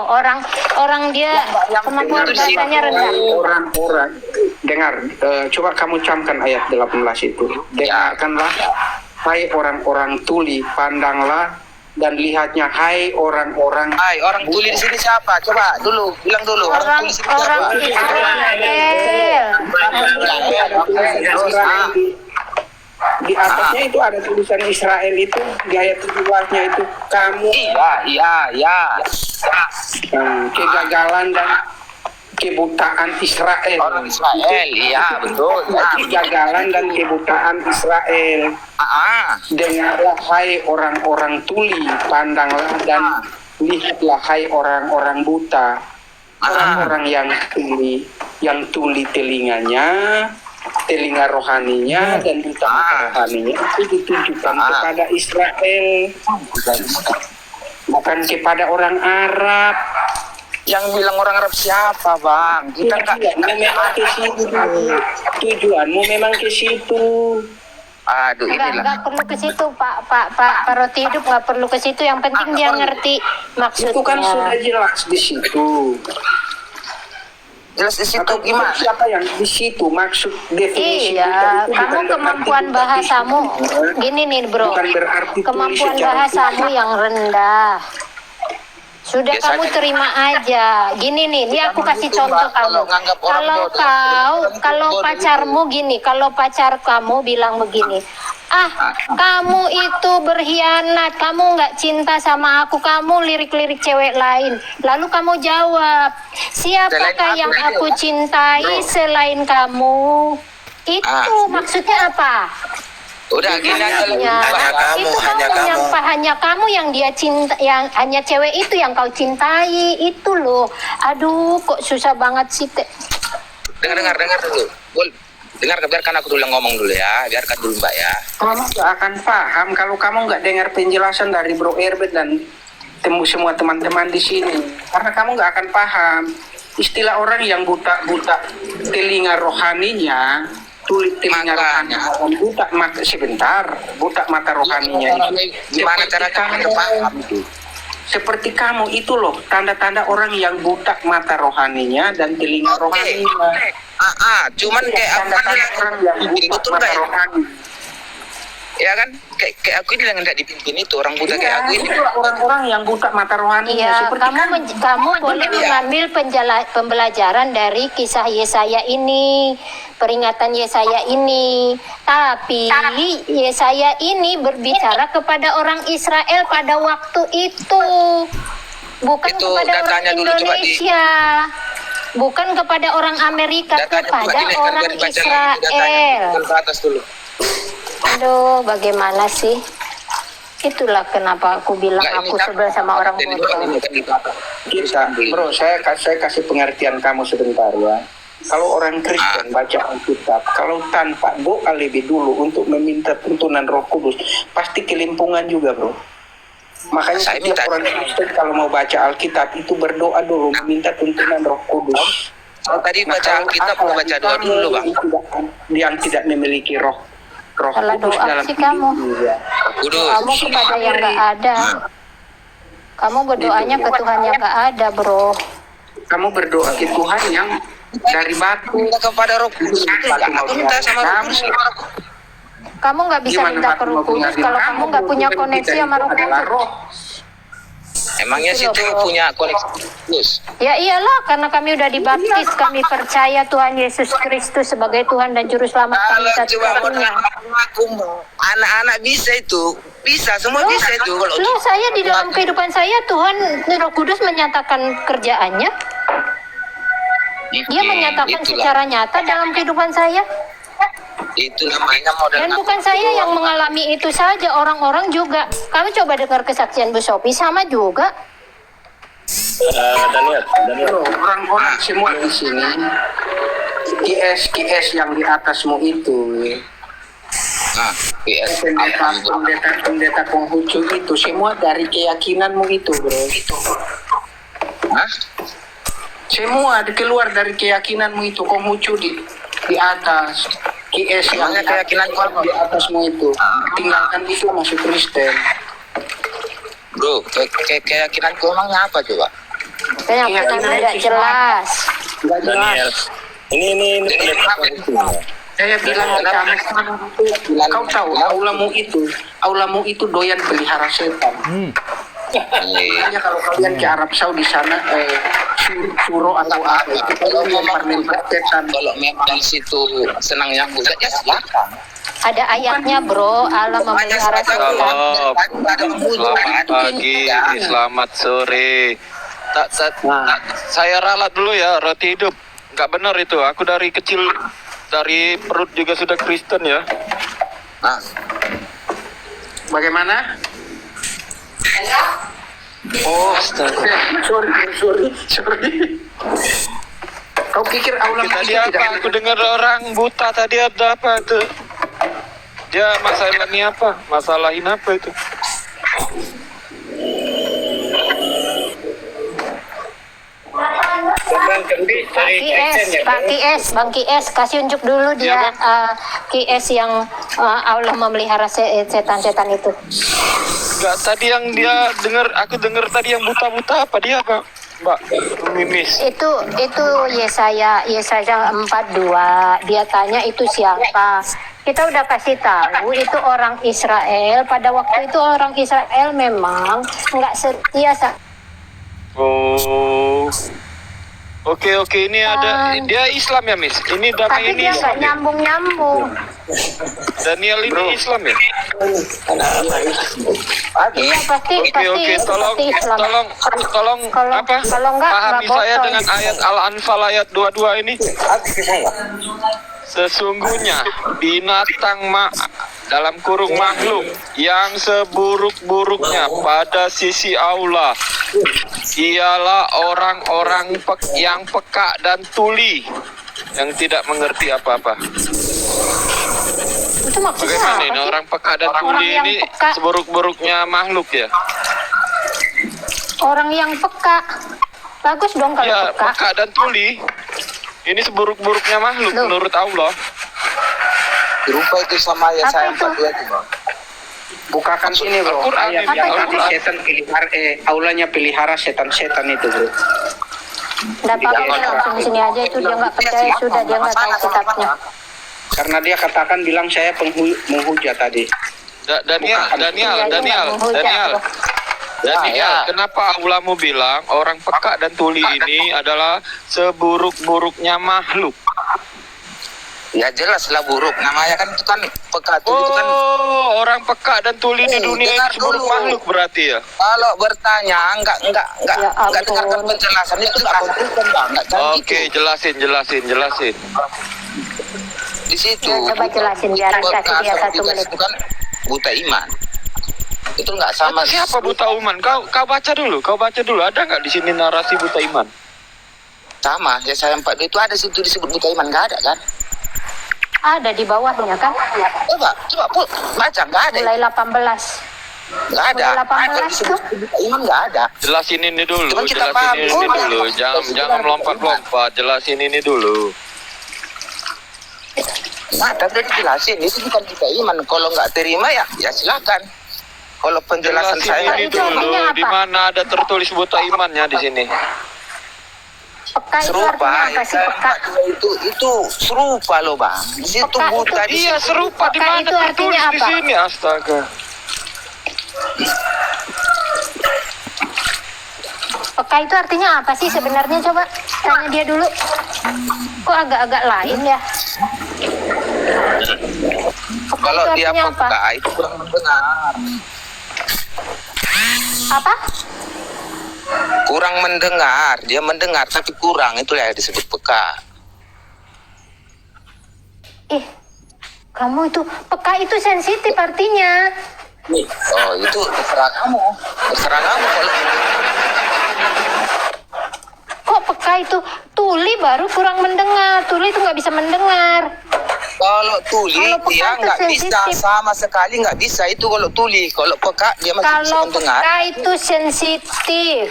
Orang dia kemampuan bahasanya rendah. Orang-orang dengar, coba kamu camkan ayat 18 itu. Dengarkanlah, hai orang-orang tuli, pandanglah dan lihatnya, hai orang-orang. Hai, orang tuli di sini siapa? Coba dulu, bilang dulu. Orang tuli di sini Orang Israel. Di atasnya itu ada tulisan Israel itu, di ayat 17-nya itu kamu Iya. kegagalan dan kebutaan Israel. Orang Israel, iya betul. Kegagalan dan kebutaan Israel. Dengarlah hai orang-orang tuli, pandanglah dan lihatlah hai orang-orang buta. Orang-orang yang tuli telinganya, telinga rohaninya dan buta mata rohaninya itu ditujukan kepada Israel, bukan kepada orang Arab. Yang bilang orang Arab siapa, Bang? Kita memang ke situ. Tujuanmu memang ke situ. Aduh, inilah. Nggak perlu ke situ, Pak Roti hidup nggak perlu ke situ. Yang penting dia ngerti maksudnya. Itu kan sudah jelas di situ. Jelas di situ Atau gimana? siapa yang di situ maksud definisi buta Iya, itu kamu bukan kemampuan berarti bahasamu buta gini nih bro, bukan berarti tuli kemampuan secara bahasamu fisik. yang rendah. Sudah Biasanya- kamu terima aja. Gini nih, ini aku kasih contoh kamu. Kalau nganggap orang bodoh, Kalau pacarmu gini, kalau pacar kamu bilang begini, kamu itu berkhianat, kamu nggak cinta sama aku, kamu lirik-lirik cewek lain. Lalu kamu jawab, siapakah yang aku cintai selain kamu? Itu maksudnya apa? Udah gini aja lebih Itu hanya kamu yang dia cinta, yang hanya cewek itu yang kau cintai itu loh. Aduh, kok susah banget sih. Dengar dulu. Dengar, biarkan aku dulu yang ngomong dulu ya. Biarkan dulu Mbak ya. Kamu gak akan paham kalau kamu nggak dengar penjelasan dari Bro Erbet dan semua teman-teman di sini. Karena kamu nggak akan paham istilah orang yang buta telinga rohaninya, tuli telinga rohaninya, buta mata rohaninya itu. Gimana cara kamu paham itu? Seperti kamu itu loh, tanda-tanda orang yang buta mata rohaninya dan telinga rohaninya. Cuman kayak Tanda-tanda orang yang buta betul mata nggak ya? rohani. Ya kan? Kayak aku ini yang nggak dipimpin itu orang buta kayak aku ini. Itu orang-orang yang buta mata rohani. Iya, kamu boleh mengambil pembelajaran dari kisah Yesaya ini, peringatan Yesaya ini. Tapi Yesaya ini berbicara kepada orang Israel pada waktu itu, bukan Itu kepada orang datanya dulu, coba Indonesia, bukan kepada orang Amerika, kepada orang Israel. Ke atas dulu. Aduh, bagaimana sih? Itulah kenapa aku bilang aku sebel sama orang bodoh. Bisa, bro, saya kasih pengertian kamu sebentar ya. Kalau orang Kristen baca Alkitab, kalau tanpa doa lebih dulu untuk meminta tuntunan Roh Kudus, pasti kelimpungan juga, bro. Makanya setiap orang Kristen kalau mau baca Alkitab itu berdoa dulu, meminta tuntunan Roh Kudus. Kalau tadi baca Alkitab, mau baca doa dulu, Bang. Yang tidak memiliki Roh Salah Kudus doa dalam sih kamu. Kudus. Kamu kepada yang gak ada. Kamu berdoanya ke Tuhan yang gak ada, bro. Kamu berdoa ke Tuhan yang dari batu. Minta kepada Roh Kudus. Aku minta sama Roh Kudus. Kamu nggak bisa minta ke Roh Kudus kalau kamu nggak punya koneksi sama Roh Kudus. Emangnya Itu loh, situ bro. punya koneksi Kudus? Ya iyalah, karena kami udah dibaptis, kami percaya Tuhan Yesus Kristus sebagai Tuhan dan Juru Selamat kami Kalau coba satu-satunya. aku mau anak-anak bisa itu, bisa semua bisa itu. Kalau Loh, saya di dalam kehidupan saya Tuhan Roh Kudus menyatakan kerjaannya. Dia menyatakan secara nyata dalam kehidupan saya. itu namanya model. Dan bukan saya yang mengalami itu saja, orang-orang juga. Kamu coba dengar kesaksian Bu Sophie, sama juga. Daniel. Bro, orang-orang semua di sini, KS yang di atasmu itu, Nah, PS. pendeta Konghucu itu, semua dari keyakinanmu itu, bro. Hah? Semua keluar dari keyakinanmu itu, Konghucu di atas. KS yang Emangnya keyakinanku apa? di atasmu itu, tinggalkan itu masuk Kristen. Bro, keyakinanku emangnya apa coba? Kenapa tidak jelas? Nggak jelas. Daniel. Ini pendeta Konghucu. Saya bilang ke kamu, kau tahu aulamu itu doyan pelihara setan. Makanya kalau kalian ke Arab Saudi sana, suro atau apa itu kalau lempar setan. Kalau memang situ senang yang budak ya silakan. Ada ayatnya, bro. Allah memelihara setan. Selamat pagi, selamat sore. Saya ralat dulu ya, roti hidup. Nggak benar itu. Aku dari kecil, dari perut juga sudah Kristen ya. Nah, Bagaimana? Oh, sorry. Kau pikir aulamu Tadi itu apa? Aku dengar orang buta tadi ada apa tuh? Dia masalahin apa? Masalahin apa itu? Bang Kies, kasih unjuk dulu dia Kies yang Allah memelihara setan-setan itu. Enggak, tadi yang dia dengar, aku dengar tadi yang buta-buta apa dia, Pak? Mbak Mimis. Itu Yesaya 42. Dia tanya itu siapa? Kita udah kasih tahu itu orang Israel. Pada waktu itu orang Israel memang nggak setia. Oh. Oke, ini ada dia Islam ya, Miss. Ini damai Tapi ini dia nggak Islam. Ya? nyambung. Daniel ini Islam ya? Iya pasti Oke, tolong Islam. Kalau apa? nggak Pahami saya botol. dengan ayat Al-Anfal ayat 22 ini. Sesungguhnya binatang dalam kurung makhluk yang seburuk-buruknya pada sisi Allah ialah orang-orang yang peka dan tuli yang tidak mengerti apa-apa. Itu maksudnya Bagaimana apa ini sih? orang peka dan Orang tuli yang ini peka. seburuk-buruknya makhluk ya? Orang yang peka. Bagus dong kalau Ya, peka. peka dan tuli. Ini seburuk-buruknya makhluk Loh. menurut Allah. berupa itu sama ya Apa saya itu? 42 itu, Bang. Bukakan ini, bro. Al-Quran Ayat ini, yang Apa nanti Al-Quran. setan pelihara, aulanya pelihara setan-setan itu, bro. Nggak apa-apa, langsung sini aja itu dia nggak percaya sudah dia nggak tahu kitabnya. Karena dia katakan bilang saya menghujat tadi. Daniel, kenapa ulama bilang orang peka dan tuli ini adalah seburuk-buruknya makhluk? Ya jelaslah buruk. Namanya kan itu kan peka tuli itu kan. Oh, orang peka dan tuli di dunia dengar itu seburuk dulu. makhluk berarti ya? Kalau bertanya enggak ampun. dengarkan penjelasan itu enggak konsisten Bang. Enggak kan Oke, gitu. jelasin. Di situ. Ya, coba jelasin, biar kasih dia 1 menit. Itu kan buta iman. Itu enggak sama. Siapa buta iman? Kau baca dulu. Ada nggak di sini narasi buta iman? Sama, ya saya 4 itu ada situ disebut buta iman, enggak ada kan? Ada di bawahnya kan? Coba baca, enggak ada. Mulai 18. Enggak ada. Mulai 18 Ada disebut buta iman enggak ada. Jelasin ini dulu. Cuman kita paham. Jangan lompat-lompat. Jelasin ini dulu. Nah, tapi dijelasin itu bukan buta iman. Kalau enggak terima ya silakan. Kalau penjelasan Jelasin saya ini itu artinya dulu. apa? Di mana ada tertulis buta imannya di sini? Peka itu serupa artinya apa sih peka? itu serupa loh Bang. Di situ Peka buta di Iya, serupa di Peka mana itu artinya tertulis di apa? sini? Astaga. Peka itu artinya apa sih sebenarnya, coba tanya dia dulu. Kok agak-agak lain ya? Peka kalau itu dia artinya apa? peka itu kurang mendengar. Apa? Kurang mendengar, dia mendengar tapi kurang, itulah yang disebut peka. Ih, kamu itu peka itu sensitif artinya. Oh, itu terserah kamu. Kok peka itu tuli baru kurang mendengar? Tuli itu nggak bisa mendengar. Kalau tuli Kalau peka dia itu nggak bisa, sensitif. sama sekali nggak bisa itu kalau tuli. Kalau peka dia masih bisa Kalau mendengar. peka itu sensitif.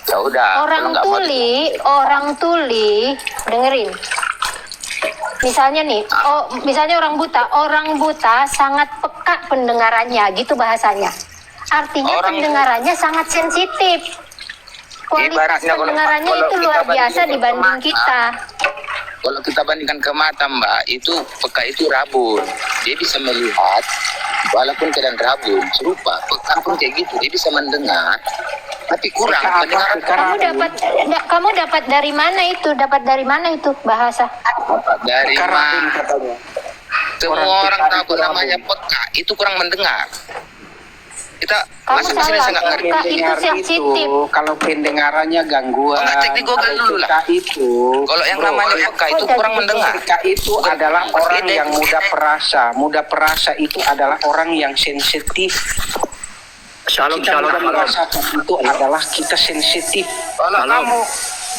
Ya udah. Orang kalau nggak mau tuli, dengerin. Misalnya nih, misalnya orang buta sangat peka pendengarannya, gitu bahasanya. Artinya pendengarannya sangat sensitif. Kualitas Ibaratnya pendengarannya kalau itu kita luar biasa bandingkan ke dibanding mata, kita. Kalau kita bandingkan ke mata Mbak, itu peka itu rabun. Dia bisa melihat walaupun keadaan rabun, serupa. Peka pun kayak gitu, dia bisa mendengar. Tapi kurang pendengaran. Kamu dapat dari mana itu? Dapat dari mana itu bahasa? Dari Karabin katanya. semua orang tahu namanya peka itu kurang mendengar. Kita Kamu masing-masing salah. nggak ngerti. Peka itu sensitif. Kalau pendengarannya gangguan. Enggak, cek di Google dulu lah. Peka itu. Kalau yang namanya peka itu kurang mendengar. Peka itu adalah orang yang mudah perasa. Mudah perasa itu adalah orang yang sensitif. Shalom, Kita shalom, mudah shalom. merasakan itu adalah kita sensitif.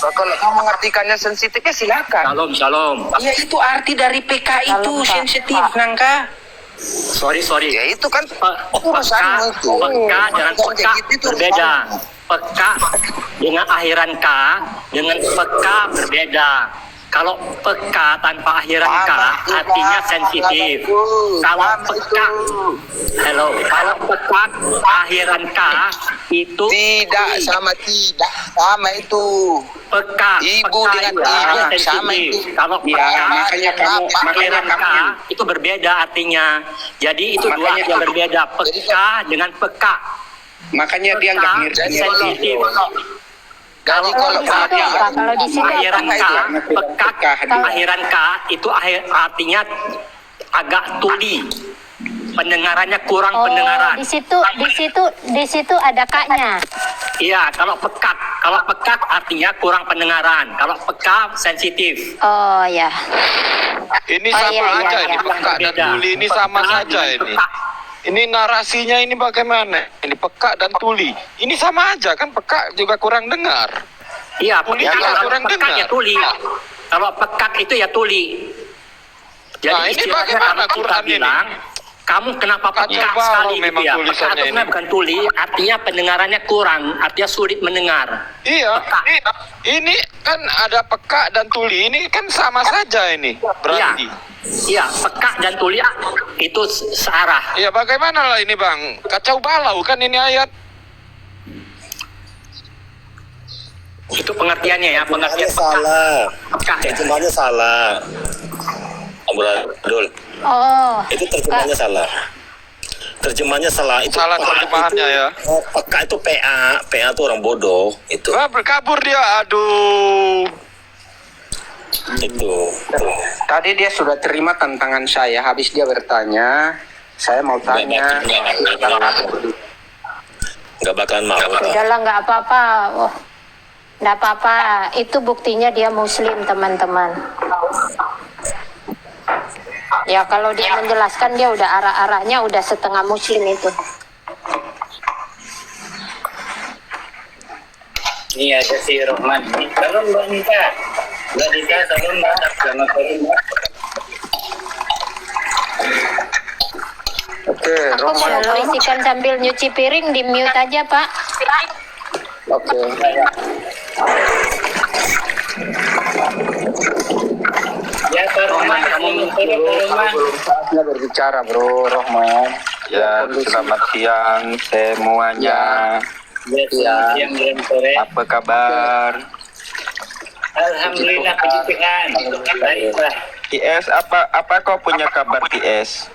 Kalau kamu mengartikannya sensitif ya silakan. Shalom, shalom. Ya itu arti dari PK itu Kalau, Pak. sensitif, Nangka. Sorry. Ya itu kan Peka urusanmu itu. dengan Bukan peka kayak gitu, itu berbeda. urusanmu. Peka dengan akhiran K dengan peka berbeda. Kalau peka tanpa akhiran K artinya sensitif. Kalau peka, kalau peka akhiran K itu Tidak sama itu. peka. Ibu Peka dengan itu ibu sensitif. sama itu. Kalau Ya, peka makanya kamu- akhiran K makanya itu berbeda artinya. Jadi itu dua Makanya yang kamu- berbeda. Peka dengan peka. Makanya dia nggak ngerti. Jadi Sensitif. Jadi kalau Peka itu apa? Kalau di sini akhiran apa? K, peka, akhiran K itu artinya agak tuli. Pendengarannya kurang Oh, pendengaran. di situ ada kaknya. Iya, kalau pekak artinya kurang pendengaran. Kalau peka sensitif. Oh ya. Ini Oh, sama iya, aja iya, ini iya. peka dan Beda. tuli ini sama Peka saja dengan ini. peka. Ini narasinya ini bagaimana? Ini peka dan tuli. Ini sama aja kan, peka juga kurang dengar. Iya, Tuli pekak juga kalau kurang pekak dengar. ya tuli. Kalau pekak itu ya tuli. Jadi Nah, ini istilahnya bagaimana kalau kita Quran ini? bilang, kamu kenapa Kacau pekak balau sekali gitu memang ya? Pekak tulisannya itu sebenarnya ini. bukan tuli, artinya pendengarannya kurang, artinya sulit mendengar. Iya, ini kan ada peka dan tuli. Ini kan sama saja ini berarti. Iya, pekak dan tuli itu searah. Iya, bagaimana lah ini Bang? Kacau balau kan ini ayat. Itu pengertiannya ya, pengertian pekak. Salah. Pekak ya. Terjemahannya salah. Abdul, Oh. itu terjemahannya salah. terjemahnya salah. Itu Salah peka terjemahannya itu, ya. Peka itu PA itu orang bodoh itu. Wah, berkabur dia. Aduh. Itu. Tadi dia sudah terima tantangan saya, habis dia bertanya, saya mau tanya. Nggak bakalan mau. Sudahlah, nggak apa-apa. Oh, nggak apa-apa. Itu buktinya dia Muslim, teman-teman. Ya kalau dia menjelaskan dia udah arah-arahnya udah setengah Muslim itu. Ini ada si Rohman. Salam Mbak Nita. Mbak Nita, salam Mbak. Selamat sore Mbak. Oke, Rohman. Kalau isikan sambil nyuci piring di mute aja, Pak. Oke. Ya Pak Rohman, selamat sore Pak Rohman. Belum saatnya berbicara, Bro Rohman. Ya, selamat siang semuanya. Ya, selamat siang dan sore. Apa kabar? Alhamdulillah puji Tuhan. Baiklah. TS, apa kau punya kabar TS?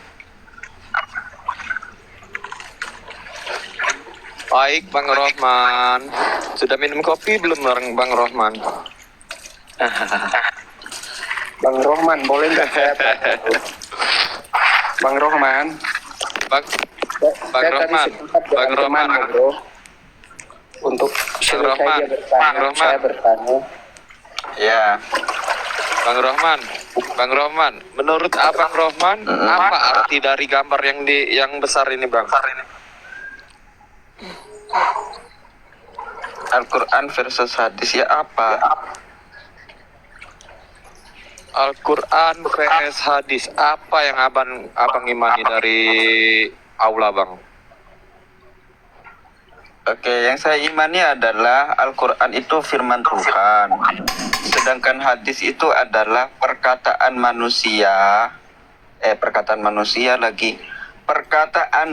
Baik, Bang Rohman. Sudah minum kopi belum, Bang Rohman? Bang Rohman, boleh nggak saya Bang Rohman. Bang Saya tadi Rohman. sepakat Bang dengan Rohman. teman, Bro. Untuk selesai Rohman. dia bertanya, Bang Rohman. saya bertanya. Ya, Bang Rohman. Bang Rohman, menurut Abang Rohman, apa arti dari gambar yang besar ini, Bang? Al-Quran versus hadis ya apa? Al-Quran vs hadis. Apa yang abang imani dari aula, Bang? Oke, yang saya imani adalah Al-Quran itu firman Tuhan. Sedangkan hadis itu adalah perkataan manusia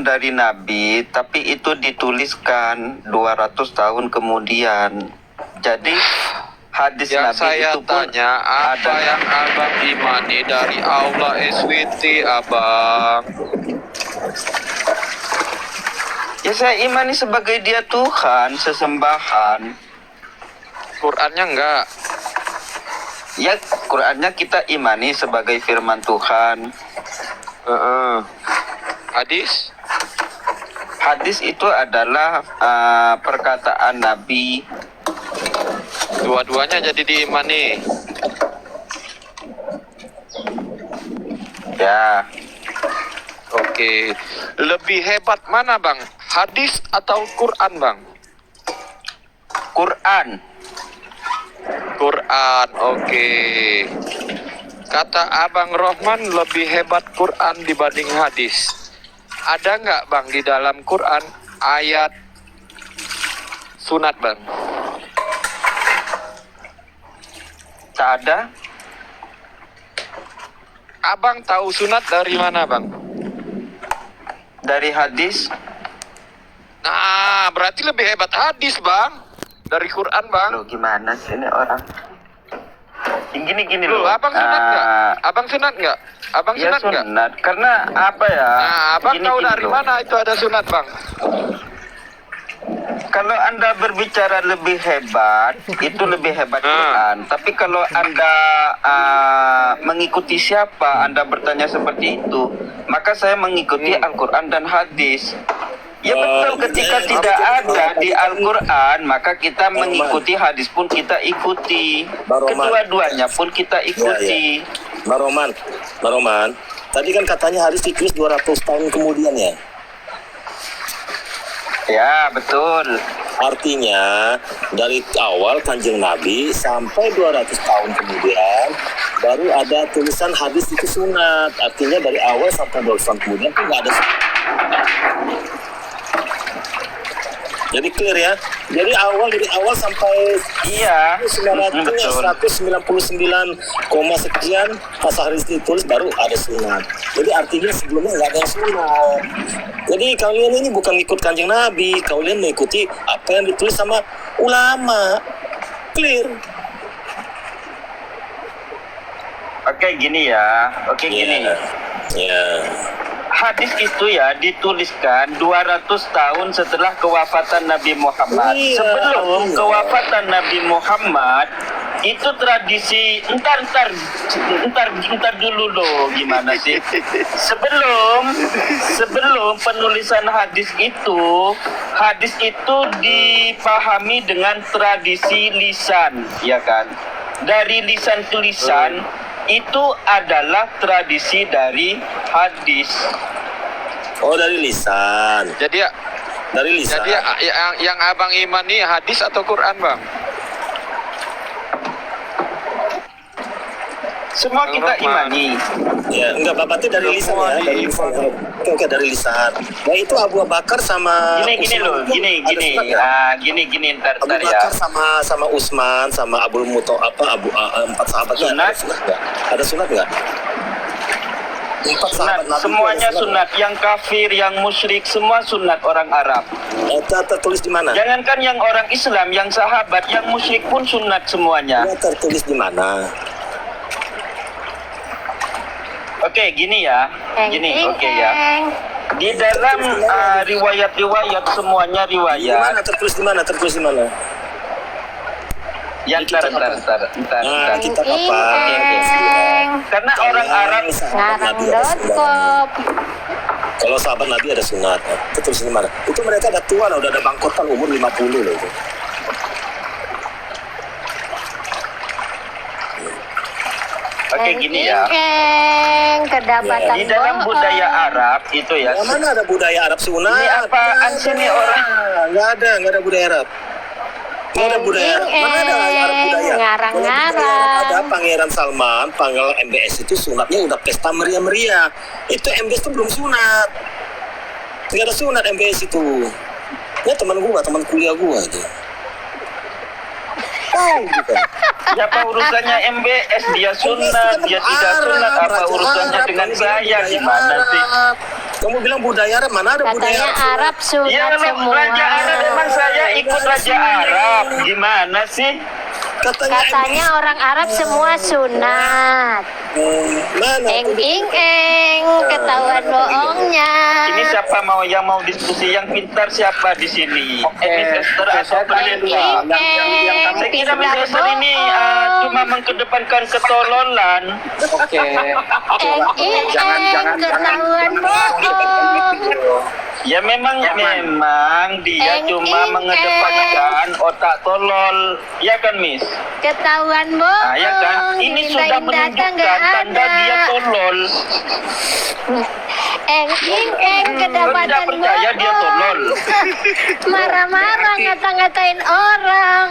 dari Nabi, tapi itu dituliskan 200 tahun kemudian. Jadi hadis Yang Nabi saya itu pun tanya, apa yang abang imani dari aula SWT, Abang? ya saya imani sebagai dia Tuhan, sesembahan. Qurannya enggak. Ya, Qurannya kita imani sebagai firman Tuhan. Hadis? Hadis itu adalah perkataan Nabi. Dua-duanya jadi diimani. Ya, Oke. Lebih hebat mana, Bang? Hadis atau Quran, Bang? Quran. Quran, oke. Kata Abang Rohman lebih hebat Quran dibanding hadis. Ada nggak, Bang, di dalam Quran ayat sunat, Bang? Tak ada. Abang tahu sunat dari mana, Bang? Dari hadis. Nah, berarti lebih hebat hadis, Bang, dari Quran, Bang. Loh, gimana sih ini orang? Gini Loh, loh. Abang sunat nggak? Abang sunat nggak? Abang Ya sunat nggak? sunat. Karena apa ya? Nah, Abang tahu dari loh. mana itu ada sunat, Bang? Kalau Anda berbicara lebih hebat, itu lebih hebat Quran. Tapi kalau Anda mengikuti siapa, Anda bertanya seperti itu, maka saya mengikuti Al-Quran dan hadis. Ya betul, ketika tidak ada di Al-Quran, maka kita mengikuti hadis pun kita ikuti. Kedua-duanya pun kita ikuti. Mbak Roman, tadi kan katanya hadis ditulis 200 tahun kemudian ya? Ya, betul. Artinya dari awal Kanjeng Nabi sampai 200 tahun kemudian baru ada tulisan hadis itu sunat. Artinya dari awal sampai 200 tahun kemudian itu nggak ada. Jadi clear ya. Dari awal sampai Iya, betul. 199, sekian pas hadis ditulis baru ada sunat. Jadi artinya sebelumnya nggak ada sunat. Jadi kalian ini bukan ikut Kanjeng Nabi, kalian mengikuti apa yang ditulis sama ulama. Clear. Oke, gini ya. Oke, gini. Ya. hadis itu ya dituliskan 200 tahun setelah kewafatan Nabi Muhammad. Sebelum kewafatan Nabi Muhammad itu tradisi entar dulu loh, gimana sih? Sebelum penulisan hadis itu dipahami dengan tradisi lisan, ya kan? Dari lisan ke lisan itu adalah tradisi dari hadis. Oh, dari lisan. Jadi Dari lisan. jadi yang abang imani hadis atau Quran, Bang? Semua kita imani. Ya, enggak, Bapak itu dari lisan ya, dari lisan. Oke, dari lisan. Nah, itu Abu Bakar sama Gini loh, gini. Gini, ntar Abu ya. Bakar sama Utsman sama Abu empat sahabat Sunat? Ada sunat enggak? Empat Sunat, sahabat Nabi semuanya ada sunat. Yang kafir, yang musyrik, semua sunat orang Arab. Tertulis di mana? Jangankan yang orang Islam, yang sahabat, yang musyrik pun sunat semuanya. Tertulis di mana? Oke, gini ya. Gini, oke ya. Eng. Di dalam riwayat-riwayat semuanya Di riwayat. mana? Tertulis di mana? Tertulis di mana? Ya, ntar. Nah, kita apa? Eng. Karena orang Arab Ngarang.com. Kalau sahabat Nabi ada sunat. Tertulis di mana? Itu mereka udah tua lah, udah ada bangkotan umur 50 loh itu. Oke, gini ya. Eng. Kedapatan Di dalam bohong. budaya Arab itu ya. Yang mana ada budaya Arab sunat? Ini apaan sih nih orang? Nggak ada budaya Arab. Nggak ada budaya Arab. Mana ada Arab budaya? Ngarang-ngarang. Kalau budaya Arab ada Pangeran Salman, Pangeran MBS itu sunatnya udah pesta meriah-meriah. Itu MBS itu belum sunat. Nggak ada sunat MBS itu. Ya teman kuliah gua aja. Tahu gitu. Siapa urusannya MBS? Dia sunat, dia tidak sunat. Apa urusannya dengan saya? Gimana sih? Kamu bilang budaya Arab, mana ada budaya Katanya Arab? Arab sunat Ya kalau semua. Raja Arab emang saya ikut Raja Arab. Gimana sih? Katanya orang Arab semua sunat. Mana? Eng, ketahuan bohongnya. Ini siapa yang mau diskusi yang pintar siapa di sini? Miss Esther atau kalian dua? Saya kira Miss Esther ini cuma mengedepankan ketololan. Oke. Eng, ketahuan bohong. Ya memang dia cuma mengedepankan otak tolol. Ya kan, Miss? Ketahuan bohong. Nah, ya kan? Ini sudah Dimintain data menunjukkan nggak tanda ada. dia tolol. Eng, kedapatan Tidak percaya dia tolol. Marah-marah ngata-ngatain orang.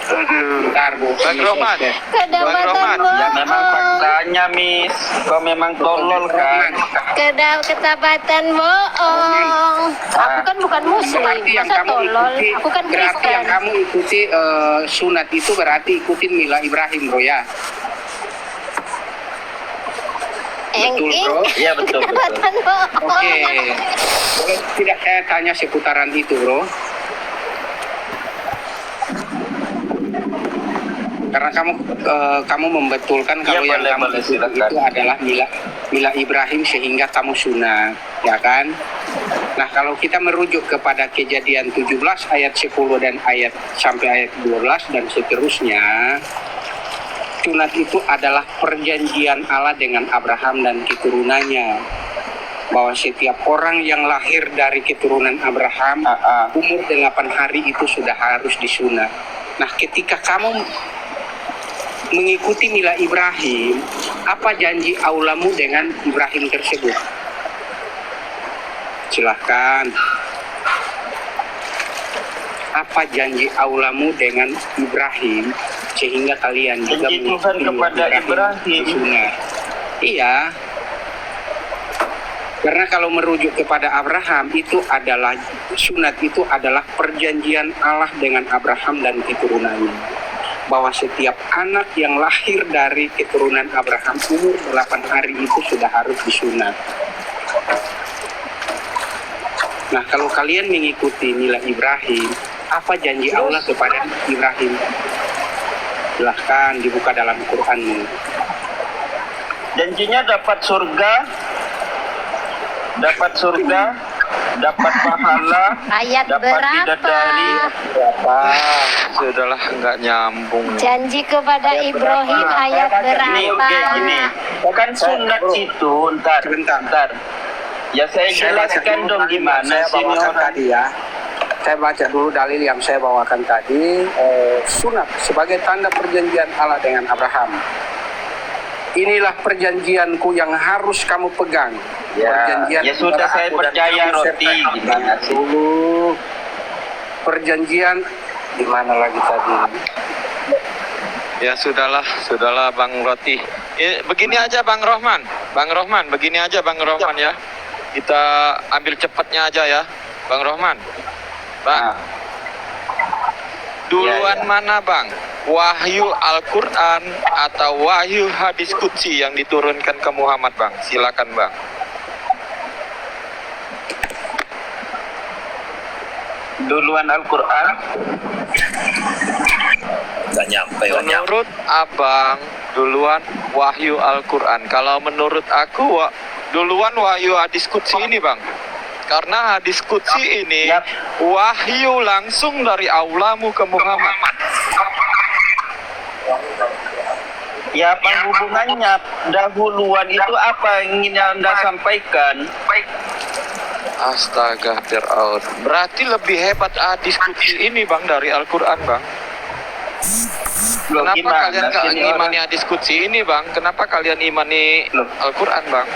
Bentar, Bu. Bang Roman. Kedapatan Roman. Ya memang bohong. faktanya, Miss. Kau memang tolol kan? Kedapatan bohong. Aku kan bukan muslim, Berarti yang masa kamu tolol? ikuti, Aku kan berarti yang Kristen. kamu ikuti sunat itu berarti ikutin Mila Ibrahim, bro ya. Betul, bro. Iya, betul. Kedapatan bohong. Oke. Boleh tidak saya tanya seputaran itu, bro? Karena kamu membetulkan kalau Iya, yang kamu boleh, ikuti silakan. itu adalah Mila Ibrahim sehingga kamu sunat, ya kan? Nah, kalau kita merujuk kepada Kejadian 17 ayat 10 dan sampai ayat 12 dan seterusnya, sunat itu adalah perjanjian Allah dengan Abraham dan keturunannya, bahwa setiap orang yang lahir dari keturunan Abraham umur 8 hari itu sudah harus disunat. Nah, ketika kamu mengikuti Mila Ibrahim, apa janji Allahmu dengan Ibrahim tersebut? Silahkan. Apa janji Allahmu dengan Ibrahim sehingga kalian juga Janji Tuhan kepada Ibrahim. disunat? Iya. Karena kalau merujuk kepada Abraham itu adalah sunat itu adalah perjanjian Allah dengan Abraham dan keturunannya. Bahwa setiap anak yang lahir dari keturunan Abraham umur 8 hari itu sudah harus disunat. Nah, kalau kalian mengikuti Mila Ibrahim, apa janji Allah kepada Ibrahim? Silahkan dibuka dalam Quranmu. Janjinya dapat surga dapat surga, dapat pahala, Ayat dapat berapa? bidadari. Sudahlah, nggak nyambung. Janji kepada Ibrahim ayat Ini berapa? oke gini, kan sunat itu, ntar. Ya saya jelaskan dong gimana saya sih ini bawakan orang. tadi ya. Saya baca dulu dalil yang saya bawakan tadi. Sunat sebagai tanda perjanjian Allah dengan Abraham. Inilah perjanjianku yang harus kamu pegang. Ya sudah, saya percaya roti. Gimana sih? Dulu perjanjian di mana lagi tadi? Ya sudahlah Bang Roti. Begini aja Bang Rohman, begini aja Bang Rohman ya. Kita ambil cepatnya aja ya, Bang Rohman. Bang, duluan mana Bang? Wahyu Al-Quran atau wahyu hadis qudsi yang diturunkan ke Muhammad Bang? Silakan Bang. Duluan Al-Quran. Nggak nyampe. Menurut Abang, duluan wahyu Al-Quran. Kalau menurut aku, duluan wahyu hadis qudsi ini Bang. Karena hadis qudsi ini wahyu langsung dari Allahmu ke Muhammad. Ya apa hubungannya? Dahuluan itu apa yang ingin Anda sampaikan? Astaga, Fir'aun. Berarti lebih hebat hadis qudsi ini Bang dari Al-Quran Bang. Loh, Kenapa gimana kalian nggak sih ini imani orang? hadis qudsi ini Bang? Kenapa kalian imani Al-Quran Bang?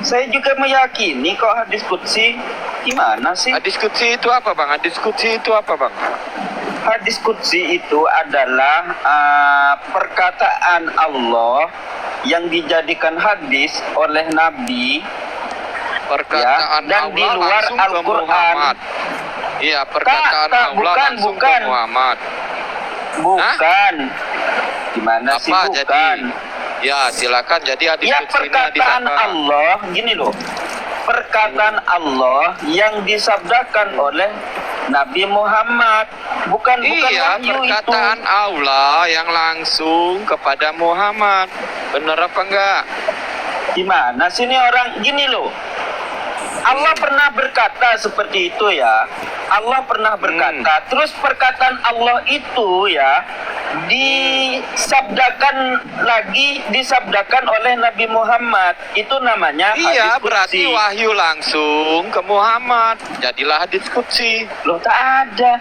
Saya juga meyakini kok hadis qudsi. Gimana sih? Hadis qudsi itu apa Bang? Hadis qudsi itu apa Bang? Hadis qudsi itu adalah perkataan Allah yang dijadikan hadis oleh Nabi, Perkataan dan Allah di luar langsung ke Al-Quran. Muhammad. Iya, perkataan Tak, Allah langsung bukan. ke Muhammad. Bukan. Gimana sih Apa bukan? jadi? Ya, silakan. Jadi hadis Ya qudsi ini perkataan hadis apa? Allah, gini loh. Perkataan Allah yang disabdakan oleh Nabi Muhammad, bukan Iya, wahyu perkataan itu. Allah yang langsung kepada Muhammad. Benar apa enggak? Gimana sih ini orang, gini loh. Allah pernah berkata seperti itu ya. Allah pernah berkata. Terus perkataan Allah itu ya disabdakan oleh Nabi Muhammad. Itu namanya Iya, hadis berarti qudsi. wahyu langsung ke Muhammad. Jadilah hadis qudsi. Loh, tak ada.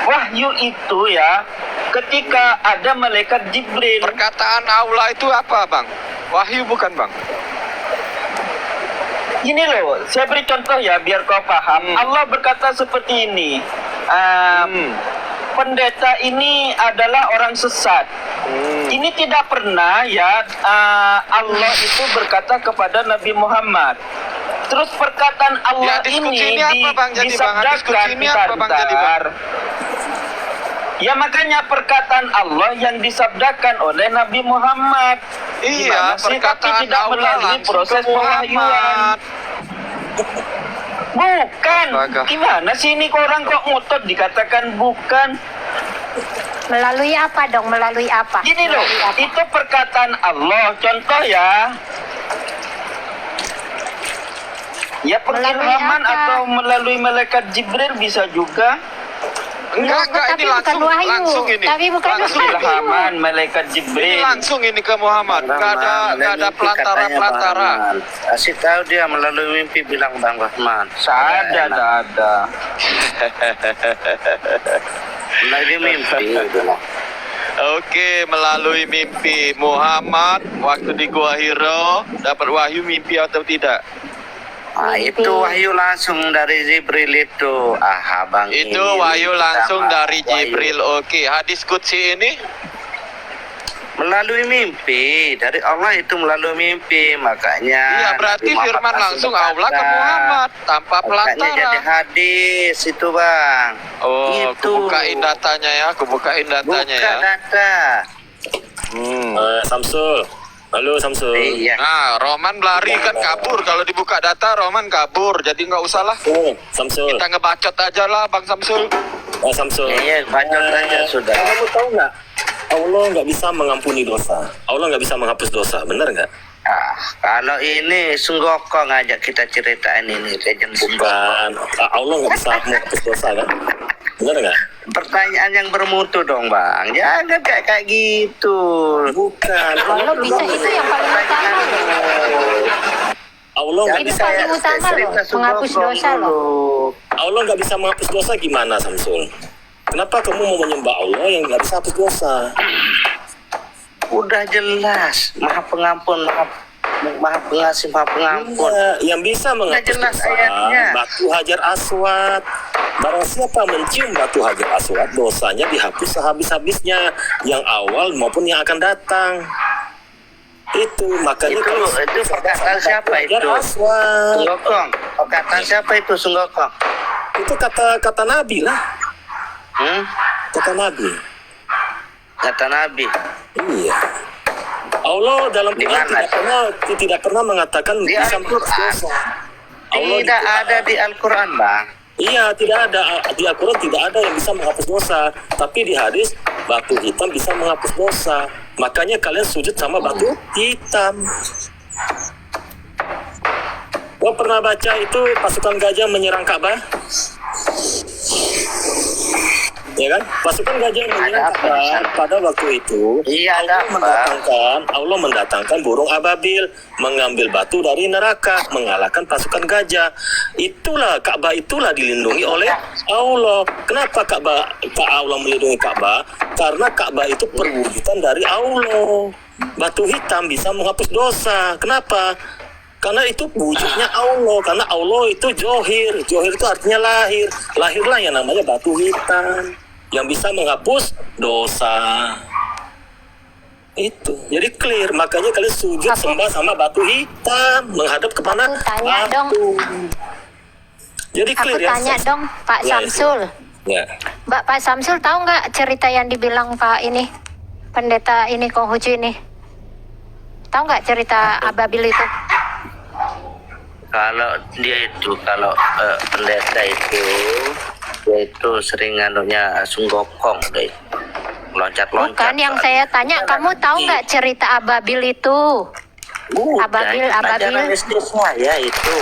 Wahyu itu ya ketika ada malaikat Jibril. Perkataan Allah itu apa, Bang? Wahyu bukan, Bang? Gini loh, saya beri contoh ya biar kau paham. Allah berkata seperti ini. Pendeta ini adalah orang sesat. Ini tidak pernah ya Allah itu berkata kepada Nabi Muhammad. Terus perkataan Allah Ya, diskusi ini apa, Bang? Jadi, Bang, disabdakan diskusi ini apa, Bang? Jadi, Bang? bentar. Ya makanya perkataan Allah yang disabdakan oleh Nabi Muhammad. Iya, Gimana sih? Tapi perkataan tidak Allah melalui langsung proses ke Muhammad. pewahyuan. Bukan. Astaga. Gimana sih ini kok orang kok ngotot dikatakan bukan? Melalui apa dong? Melalui apa? Gini loh, Melalui apa? itu perkataan Allah. Contoh ya. Ya pengilhaman apa? atau melalui malaikat Jibril bisa juga. Enggak, Tapi ini bukan langsung, wahyu. langsung ini. Tapi bukan Langsung wahyu. Ilhaman malaikat Ini Jibril. langsung ini ke Muhammad. Enggak ada pelantara-pelantara. Kasih tahu dia melalui mimpi bilang Bang Rahman. Ada. Melalui mimpi. Oke, melalui mimpi Muhammad waktu di Gua Hiro dapat wahyu mimpi atau tidak? Ah, itu wahyu langsung dari Jibril itu. Ah, Bang. Itu ini wahyu kita langsung dari wahyu. Jibril. Oke, hadis qudsi ini Melalui mimpi dari Allah itu melalui mimpi, makanya. iya berarti Nabi Muhammad firman langsung Allah ke Muhammad tanpa Makanya jadi pelantara. hadis itu Bang. Oh, Itu. aku bukain datanya ya, aku bukain datanya Buka ya. data. Samsul. Halo Samsul. Iya. Nah, Roman lari kan kabur. Kalau dibuka data, Roman kabur. Jadi nggak usah lah. Samsul. Kita ngebacot aja lah, Bang Samsul. Samsul. Iya, bacot aja sudah. Kamu tahu nggak? Allah nggak bisa mengampuni dosa. Allah nggak bisa menghapus dosa. Benar nggak? Kalau ini Sunggokong ngajak kita ceritain ini legend Sunggokong. Bukan, Allah nggak bisa menghapus dosa kan? Benar nggak? Pertanyaan yang bermutu dong bang, jangan kayak gitu. Bukan. Allah bisa, itu yang paling utama loh. Allah nggak Itu bisa. paling utama loh, menghapus dosa loh. Allah nggak bisa menghapus dosa gimana, Samsul? Kenapa kamu mau menyembah Allah yang nggak bisa hapus dosa? Udah jelas, maha pengampun, maha pengasih, maha pengampun. Yang bisa menghapus jelas dosa ayatnya. batu Hajar Aswad. Barang siapa mencium batu Hajar Aswad, dosanya dihapus sehabis-habisnya, yang awal maupun yang akan datang. Itu makanya Itu perkataan siapa itu? Aswad. Sunggokong. Perkataan siapa itu Sunggokong? Itu kata Nabi lah. Kata Nabi. Kata Nabi. Iya. Allah dalam Di Quran mana? tidak pernah mengatakan Di bisa menghapus Al-Quran. dosa. Allah Tidak ada di Al-Quran bang. Iya, tidak ada di Al-Quran, tidak ada yang bisa menghapus dosa. Tapi di hadis batu hitam bisa menghapus dosa. Makanya kalian sujud sama batu hitam. Gua pernah baca itu pasukan gajah menyerang Ka'bah. Ya kan? Pasukan gajah menyerang Ka'bah pada waktu itu. Iya, ada apa? Allah mendatangkan burung ababil, mengambil batu dari neraka, mengalahkan pasukan gajah. Itulah Ka'bah, itulah dilindungi oleh Allah. Kenapa Allah melindungi Ka'bah? Karena Ka'bah itu perwujudan dari Allah. Batu hitam bisa menghapus dosa. Kenapa? Karena itu wujudnya Allah. Karena Allah itu Johir. Johir itu artinya lahir. Lahirlah yang namanya batu hitam yang bisa menghapus dosa. Itu. Jadi clear. Makanya kalian sujud sembah sama batu hitam. Menghadap ke mana? Aku tanya dong. Jadi clear Aku tanya dong, Pak Samsul. Ya. Pak Samsul tahu nggak cerita yang dibilang Pak ini, pendeta ini Konghucu ini? Tahu nggak cerita ababil itu? Kalau dia itu, pendeta itu, dia itu sering anunya Sunggokong deh. Loncat-loncat. Bukan yang saya tanya, kamu tahu nggak cerita ababil itu? Ababil. Ajaran SD saya itu.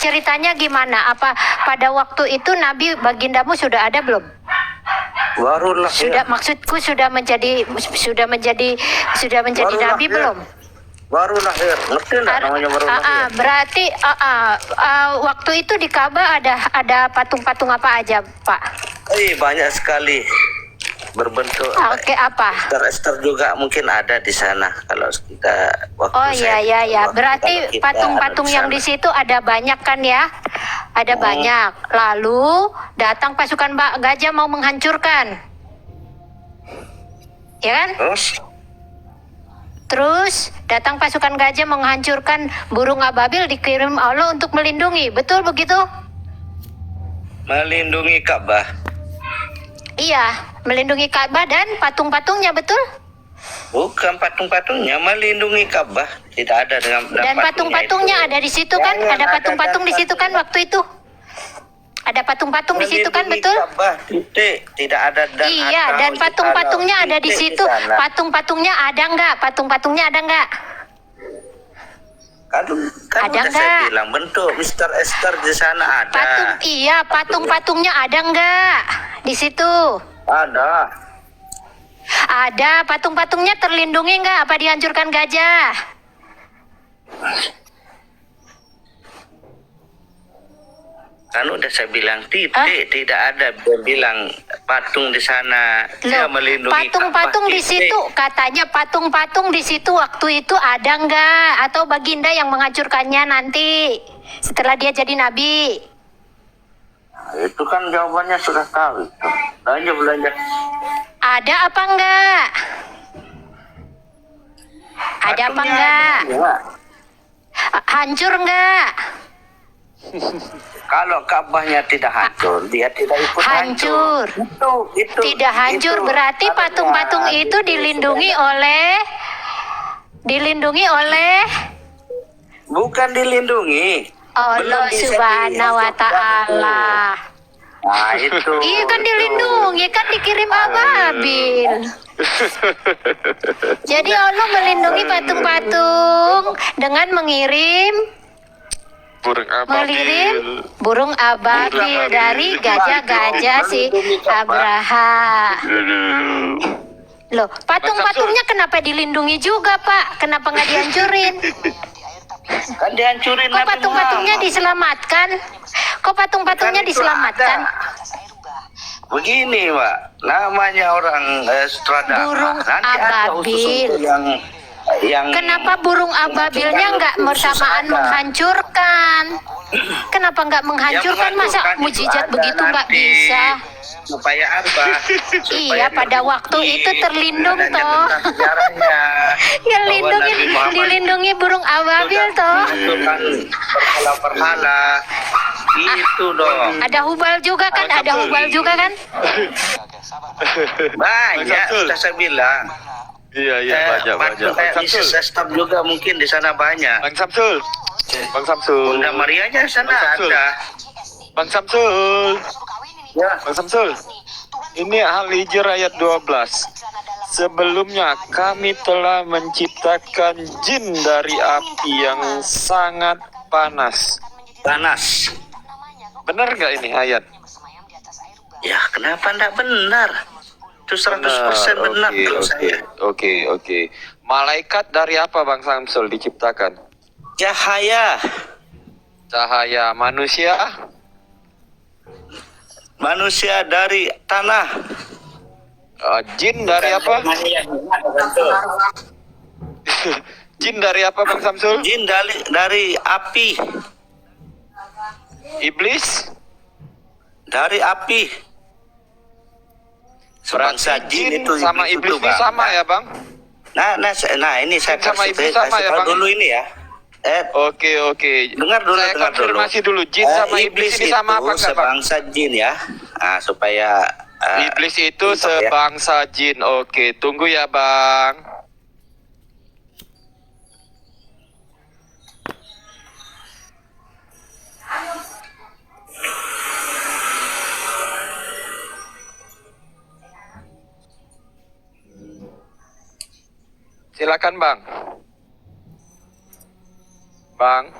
Ceritanya gimana? Apa pada waktu itu Nabi bagindamu sudah ada belum? Barulah Maksudku sudah menjadi nabi belum? Baru lahir, ngerti nggak namanya baru lahir? Berarti waktu itu di Ka'bah ada patung-patung apa aja, Pak? Banyak sekali berbentuk. Oke, apa? Ester juga mungkin ada di sana kalau kita waktu Iya. Berarti patung-patung yang di situ ada banyak kan ya? Ada banyak. Lalu datang pasukan gajah mau menghancurkan. Ya kan? Terus datang pasukan gajah menghancurkan burung ababil, dikirim Allah untuk melindungi. Betul begitu? Melindungi Ka'bah. Iya, melindungi Ka'bah dan patung-patungnya, betul? Bukan patung-patungnya, melindungi Ka'bah. Tidak ada dengan dan patung-patungnya ada di situ kan? Ada patung-patung di situ kan waktu itu? Ada patung-patung di situ kan, betul? Ka'bah, titik. Tidak ada dan iya, dan patung-patungnya ada di situ. Patung-patungnya ada nggak? Patung-patungnya ada nggak? Kan ada udah nggak? saya bilang bentuk Mr. Esther di sana ada. Patung-patungnya ada nggak di situ? Ada. Ada. Patung-patungnya terlindungi nggak? Apa dihancurkan gajah? Kan udah saya bilang titik, tidak ada. Dia bilang patung di sana. Dia melindungi patung-patung Ka'bah, di situ, katanya patung-patung di situ waktu itu ada nggak? Atau baginda yang menghancurkannya nanti setelah dia jadi nabi? Itu kan jawabannya sudah tahu. Belanja. Ada apa enggak? Ada apa enggak? Hancur enggak? Kalau Ka'bahnya tidak hancur, dia tidak ikut hancur. Itu tidak hancur, berarti patung-patung itu dilindungi oleh bukan dilindungi. Allah Subhanahu wa Ta'ala. Nah, itu. Iya kan dilindungi, kan dikirim ababil. Jadi Allah melindungi patung-patung dengan mengirim burung ababil dari gajah-gajah si Abraha. Loh, patung-patungnya kenapa dilindungi juga, Pak? Kenapa nggak dihancurin? Kan dihancurin. Kok patung-patungnya diselamatkan? Kok patung-patungnya diselamatkan? Begini, Pak, namanya orang sutradara. Burung Nanti ada ababil. yang Kenapa burung ababilnya nggak bersamaan menghancurkan? Kenapa nggak menghancurkan? Masa mujizat begitu nggak bisa? Supaya apa? Iya, pada waktu itu terlindung toh. Ya dilindungi burung ababil toh. Berhala-berhala. Itu dong. Ada hubal juga kan? Ada hubal juga kan? Banyak, sudah saya bilang. Iya, banyak. Kayak di Stop juga mungkin di sana banyak. Bang Samsul. Bunda Marianya sana ada. Bang Samsul. Ya. Bang Samsul. Ini Al-Hijr ayat 12. Sebelumnya kami telah menciptakan jin dari api yang sangat panas. Panas. Benar nggak ini ayat? Ya, kenapa enggak benar? Itu 100% benar kalau saya. Oke. Malaikat dari apa Bang Samsul diciptakan? Cahaya. Cahaya. Manusia dari tanah. Jin dari apa? Jin dari apa Bang Samsul? Jin dari api. Iblis? Dari api. Sebangsa jin itu sama iblis ini sama ya Bang? Nah ini saya sama iblis sama ya Bang? dulu ini ya. Oke. Dengar dulu. Saya konfirmasi dulu. Jin sama iblis ini sama apa enggak Bang? Sebangsa jin ya. Nah, supaya iblis itu sebangsa jin. Oke, tunggu ya Bang. Silakan Bang. Bang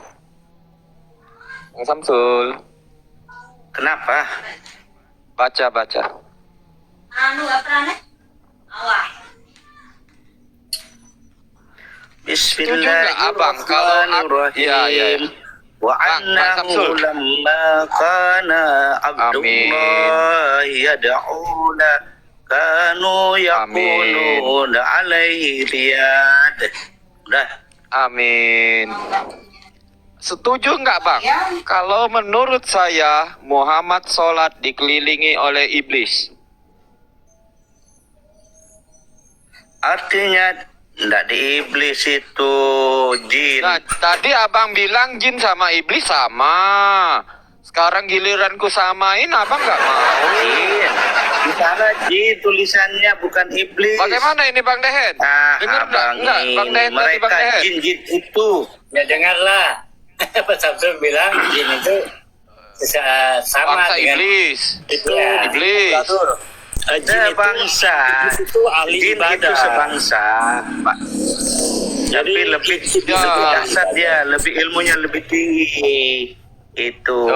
Samsul. Kenapa? Baca. Bismillahirrahmanirrahim. Wa annahu lamma kana Abdullah yad'una kanu yaquluna alaihi riyad. Udah. Amin. Setuju nggak Bang? Kalau menurut saya Muhammad sholat dikelilingi oleh iblis. Artinya enggak di iblis itu jin. Nah, tadi Abang bilang jin sama iblis sama. Sekarang giliranku samain, Abang nggak mau. Jin. Di sana jin tulisannya bukan iblis. Bagaimana ini Bang Dehen? Dengar nggak Bang Dehen? Mereka jin-jin itu. Ya dengarlah. Pak Samsul bilang jin itu sama bangsa dengan iblis. Itu iblis. Sebangsa. Itu ahli Jin ibadah. itu sebangsa, Pak. Jadi lebih dasar dia, lebih ilmunya lebih tinggi. Itu.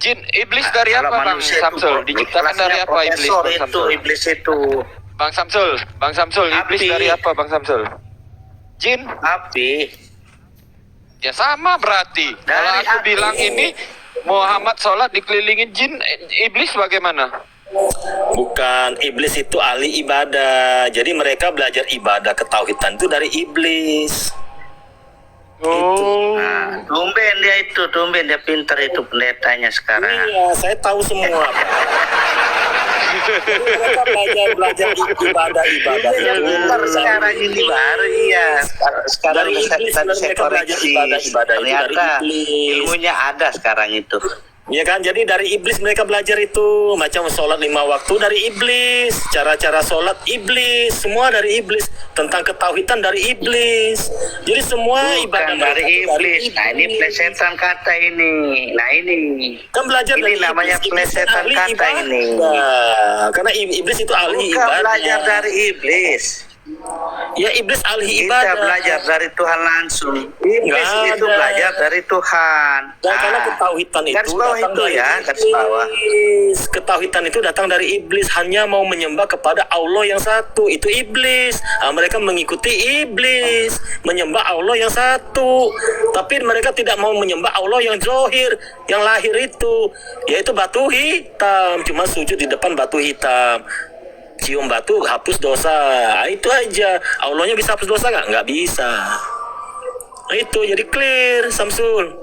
Jin iblis dari apa Bang Samsul? Diciptakan dari apa iblis? Iblis itu. Bang Samsul, iblis dari apa Bang Samsul? Jin? Api. Ya sama berarti. Kalau aku bilang ini Muhammad sholat dikelilingi jin, iblis bagaimana? Bukan, iblis itu ahli ibadah. Jadi mereka belajar ibadah ketauhidan itu dari iblis. Oh. Nah, tumben dia pintar itu pendetanya sekarang. Iya, saya tahu semua. Mereka belajar ibadah. Pintar sekarang ini baru iya. Sekarang Dari bisa iblis saya mereka belajar koreksi. ibadah itu dari Ternyata iblis. ilmunya ada sekarang itu. Ya kan, jadi dari iblis mereka belajar itu. Macam sholat 5 waktu dari iblis, cara-cara sholat iblis, semua dari iblis. Tentang ketauhidan dari iblis. Jadi semua ibadah dari iblis. Nah ini plesetan kata ini. Nah ini kan belajar ini dari namanya iblis. plesetan kata ini. Karena iblis itu ahli Bukan ibadah. belajar dari iblis. Ya iblis ahli Kita ibadah. belajar dari Tuhan langsung. Iblis Nggak itu ada. belajar dari Tuhan. Dan karena ketauhidan itu garis bawah datang itu dari ya, garis bawah. iblis. Ketauhidan itu datang dari iblis, hanya mau menyembah kepada Allah yang satu. Itu iblis. Nah, mereka mengikuti iblis, menyembah Allah yang satu. Tapi mereka tidak mau menyembah Allah yang zohir, yang lahir itu, yaitu batu hitam. Cuma sujud di depan batu hitam. Cium batu hapus dosa. Nah, itu aja. Allahnya bisa hapus dosa nggak? Nggak bisa. Nah, itu jadi clear, Samsul.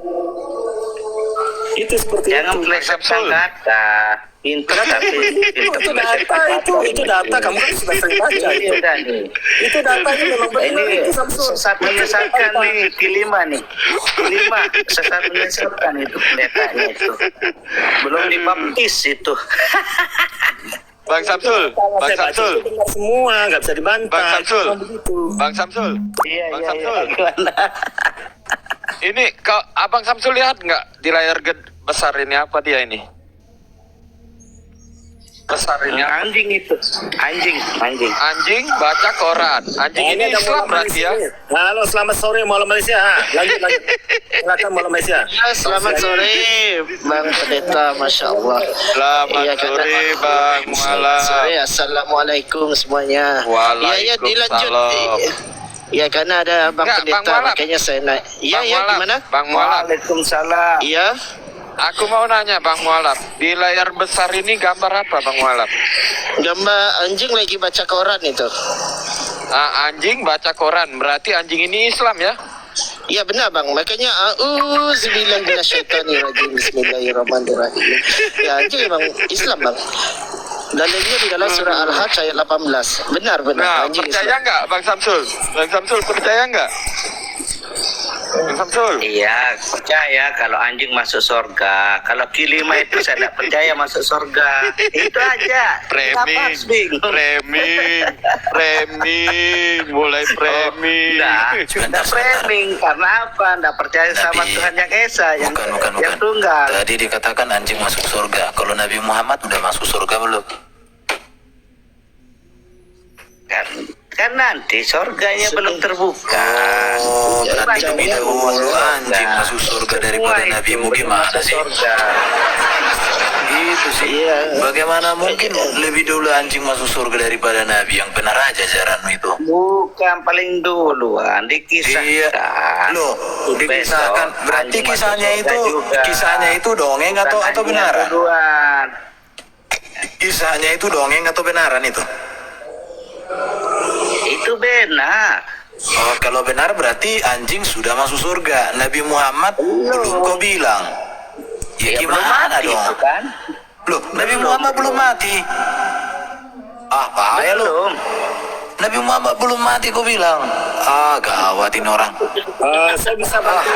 Itu seperti Jangan itu. melesetkan data. Pintu tapi Itu data, itu data. Kamu kan sudah sering baca Ini itu. udah nih. Itu datanya memang benar Ini itu, Samsul. sesat menyesatkan nih kelima nih. Kelima sesat menyesatkan itu datanya itu. Belum dibaptis itu. Bang Samsul, Bang Saya baca Samsul, itu benar semua, nggak bisa dibantah. Bang Samsul, Cuma begitu. Bang Samsul. Iya Bang iya iya. Samsul. Gimana? Ini Abang Samsul lihat nggak di layar besar ini apa dia ini? Besar ini apa? Anjing itu. Anjing. Anjing baca koran. Anjing ini ada Islam Mola berarti ya? Malaysia. Halo, selamat sore Mola Malaysia. Lanjut. Silakan Mola Malaysia. Selamat sore Bang Pendeta, Masya Allah. Selamat sore Bang Muala. Sore, Assalamualaikum semuanya. Ya, dilanjut. Waalaikumsalam. Ya, karena ada Bang Enggak, Bang Pendeta, Mualaf. makanya saya naik. Iya, Bang ya, Mualaf. gimana? Bang Mualaf. Waalaikumsalam. Iya. Aku mau nanya Bang Mualaf, di layar besar ini gambar apa Bang Mualaf? Gambar anjing lagi baca koran itu. Anjing baca koran, berarti anjing ini Islam ya? Iya benar Bang, makanya auzubillahi minasyaitonirrajim. Bismillahirrahmanirrahim. Ya, anjing memang Islam Bang. Dalilnya di dalam surah Al-Hajj ayat 18. Benar. Nah, Anjing percaya Islam. nggak Bang Samsul? Bang Samsul percaya nggak? Bang Samsul? Iya, percaya kalau anjing masuk surga. Kalau kelima itu saya tidak percaya masuk surga. Itu aja. Kenapa harus bingung? Framing, mulai framing. Tidak framing. Karena apa? Tidak percaya sama Nabi- Tuhan yang Esa, yang Bukan. tunggal. Tadi dikatakan anjing masuk surga. Kalau Nabi Muhammad udah masuk surga belum? Kan nanti surganya belum terbuka. Oh, berarti Bacanya lebih dahulu belum anjing surga. masuk surga Semua daripada itu Nabimu belum gimana masuk sih? surga. Gitu sih. Iya. Bagaimana mungkin lebih dulu anjing masuk surga daripada Nabi? Yang benar aja ajaranmu itu. Bukan paling duluan dikisahkan. Iya. Loh, dikisahkan. Besok Berarti anjing kisahnya masuk itu surga juga. kisahnya itu dongeng atau Bukan anjing yang benaran? duluan. Kisahnya itu dongeng atau benaran itu? Itu benar. Oh, kalau benar berarti anjing sudah masuk surga. Nabi Muhammad belum kau bilang. Ya, Ya, belum gimana mati dong? itu kan? Loh, Nabi Muhammad belum mati. Bahaya lu. Belum. Nabi Muhammad belum mati kau bilang. Gawat ini orang. Saya bisa bantu.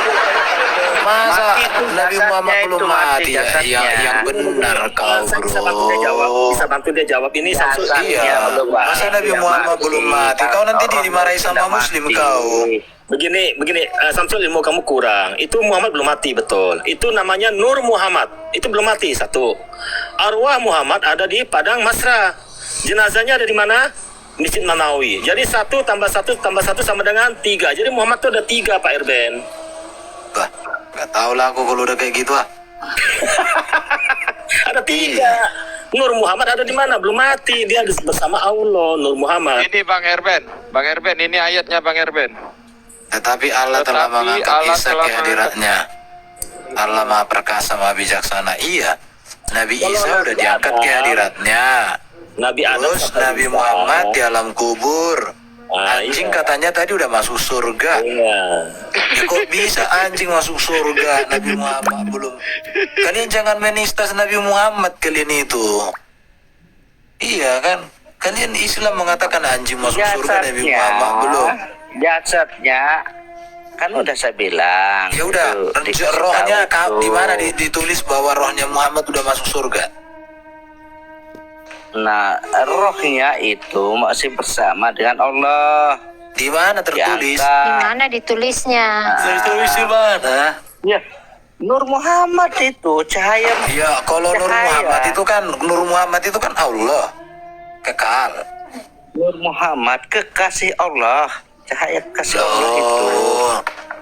Masa Mati itu Nabi jasadnya Muhammad itu, belum mati mati ya? jasadnya. Yang benar kau, Saya bisa bantu dia jawab. bro. Bisa bantu dia jawab ini Samsul. Jasadnya Iya, belum mati. masa Nabi Dia Muhammad belum mati? Kau nanti Orang dimarahi sama tidak Muslim mati. kau. Begini, Samsul, ilmu kamu kurang. Itu Muhammad belum mati, betul. Itu namanya Nur Muhammad. Itu belum mati, satu. Arwah Muhammad ada di Padang Masra. Jenazahnya ada di mana? Masjid Manawi. Jadi 1 tambah 1 tambah 1 sama dengan 3. Jadi Muhammad itu ada 3, Pak Irben. Bah, gak tau lah aku kalau udah kayak gitu ah. Ada 3. Nur Muhammad ada di mana? Belum mati. Dia bersama Allah, Nur Muhammad. Ini Bang Erben, ini ayatnya Bang Erben. Tetapi Allah telah Tetapi mengangkat Allah Isa telah kehadiratnya. Allah Maha Perkasa, Maha Bijaksana. Iya, Nabi Isa udah diangkat kehadiratnya. Nabi Adam Terus sampai Nabi Isa. Muhammad di alam kubur. Anjing Iya. katanya tadi udah masuk surga. Iya. Ya, kok bisa anjing masuk surga? Nabi Muhammad belum. Kalian jangan menistas Nabi Muhammad kalian itu. Iya kan? Kalian Islam mengatakan anjing masuk surga, Nabi Muhammad belum. Jasadnya kan udah saya bilang. Ya udah, Itu, dikasih rohnya tahu di tuh. mana ditulis bahwa rohnya Muhammad udah masuk surga? Nah, rohnya itu masih bersama dengan Allah. Di mana tertulis? Diangkat. Di mana ditulisnya? Tertulis di mana? Ya, Nur Muhammad itu cahaya. Ya, kalau Nur Cahaya. Muhammad itu kan Allah, kekal. Nur Muhammad kekasih Allah, cahaya kekasih Allah itu. Oh.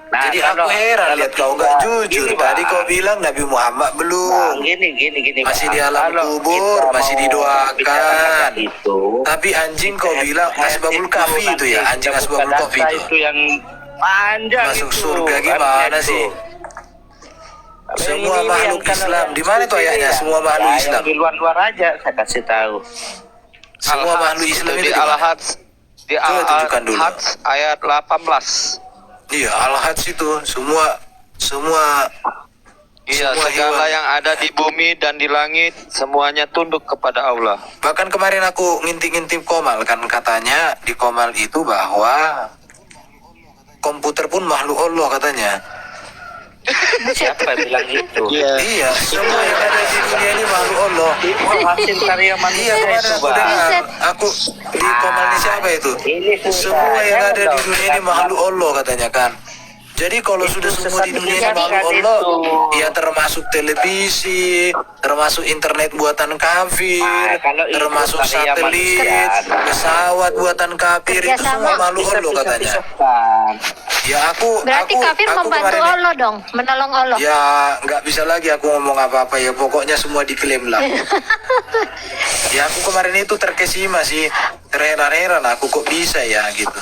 Nah, Jadi aku heran lihat kau nggak jujur. Tadi kau bilang Nabi Muhammad belum. Gini, Masih Bang. di alam Kalau kubur, kita masih mau didoakan. bicara itu, Tapi anjing kau bilang asbabul kafi itu ya, anjing asbabul kafi data itu. itu yang panjang Masuk itu, surga kan, gimana itu. sih? Kalau Semua ini makhluk yang kalau Islam. Di mana tuh ayatnya? ya, Semua makhluk ya, Islam. Yang di luar-luar aja saya kasih tahu. Semua makhluk Islam itu di di mana? Al-Hajj di Coba tunjukkan dulu. Al-Hajj ayat 18. Iya, Al-Hajj itu semua Iya, semua segala hewan. yang ada di bumi dan di langit semuanya tunduk kepada Allah. Bahkan kemarin aku ngintip-ngintip Komal kan, katanya di Komal itu bahwa komputer pun makhluk Allah katanya. Siapa yang bilang itu? Iya, semua yang ada di dunia ini makhluk Allah. Itu hasil karya Iya, manusia kemarin itu, aku Bang. dengar. Aku di Komal ini siapa itu? Ini sudah, Semua yang jangan ada di dong, dunia ini jangan. makhluk Allah katanya kan. Jadi kalau sudah semua di dunia ini sesat makhluk pikiran Allah, itu. ya termasuk televisi, termasuk internet buatan kafir, Nah, kalau itu termasuk karya satelit, manusia. pesawat buatan kafir, itu Kerjasama. semua makhluk Allah katanya. Pisah-pisahkan. Ya Berarti kafir aku membantu kemarin- Allah dong, menolong Allah. Ya nggak bisa lagi aku ngomong apa-apa ya, pokoknya semua diklaim lah. Ya aku kemarin itu terkesima sih, terheran-heran aku kok bisa ya gitu.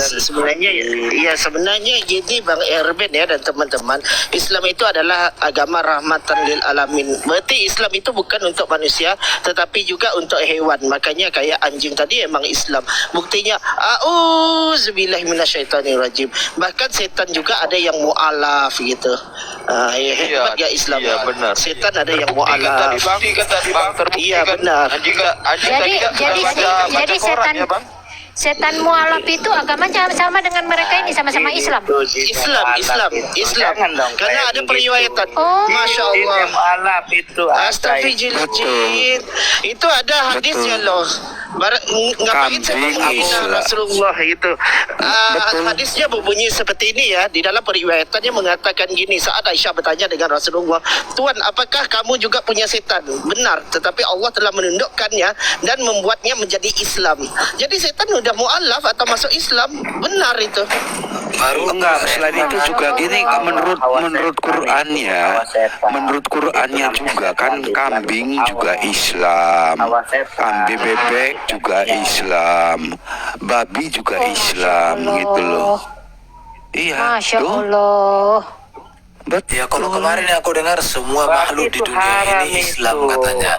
Sebenarnya ya sebenarnya gini Bang Erben ya dan teman-teman, Islam itu adalah agama rahmatan lil alamin. Berarti Islam itu bukan untuk manusia tetapi juga untuk hewan. Makanya kayak anjing tadi emang Islam. Buktinya auzubillahi minasyaitonirrajim. Bahkan setan juga ada yang mualaf gitu. Hebat ya Islam. Iya, benar. Setan ada yang Terbuktikan mualaf. tadi Bang, terbuktikan. Iya, benar. Anjing tadi kan Jadi sudah baca jadi Quran setan ya, Bang. setan mualaf itu agamanya sama dengan mereka ini, sama-sama Islam. Islam. Karena ada periwayatan. Oh. Masya Allah. Alap itu Astagfirullahaladzim. Itu ada hadisnya loh. Ngapain saya menghina Rasulullah itu. Hadisnya berbunyi seperti ini ya. Di dalam periwayatannya mengatakan gini. Saat Aisyah bertanya dengan Rasulullah, Tuan, apakah kamu juga punya setan? Benar. Tetapi Allah telah menundukkannya dan membuatnya menjadi Islam. Jadi setan udah mu'alaf atau masuk Islam. Benar itu. Baru Enggak, selain itu juga gini, menurut Qur'annya juga kan kambing juga Islam, kambing bebek juga Islam, babi juga Islam gitu loh. Iya, Masya tuh. Allah. ya kalau kemarin aku dengar semua makhluk di dunia ini Islam katanya.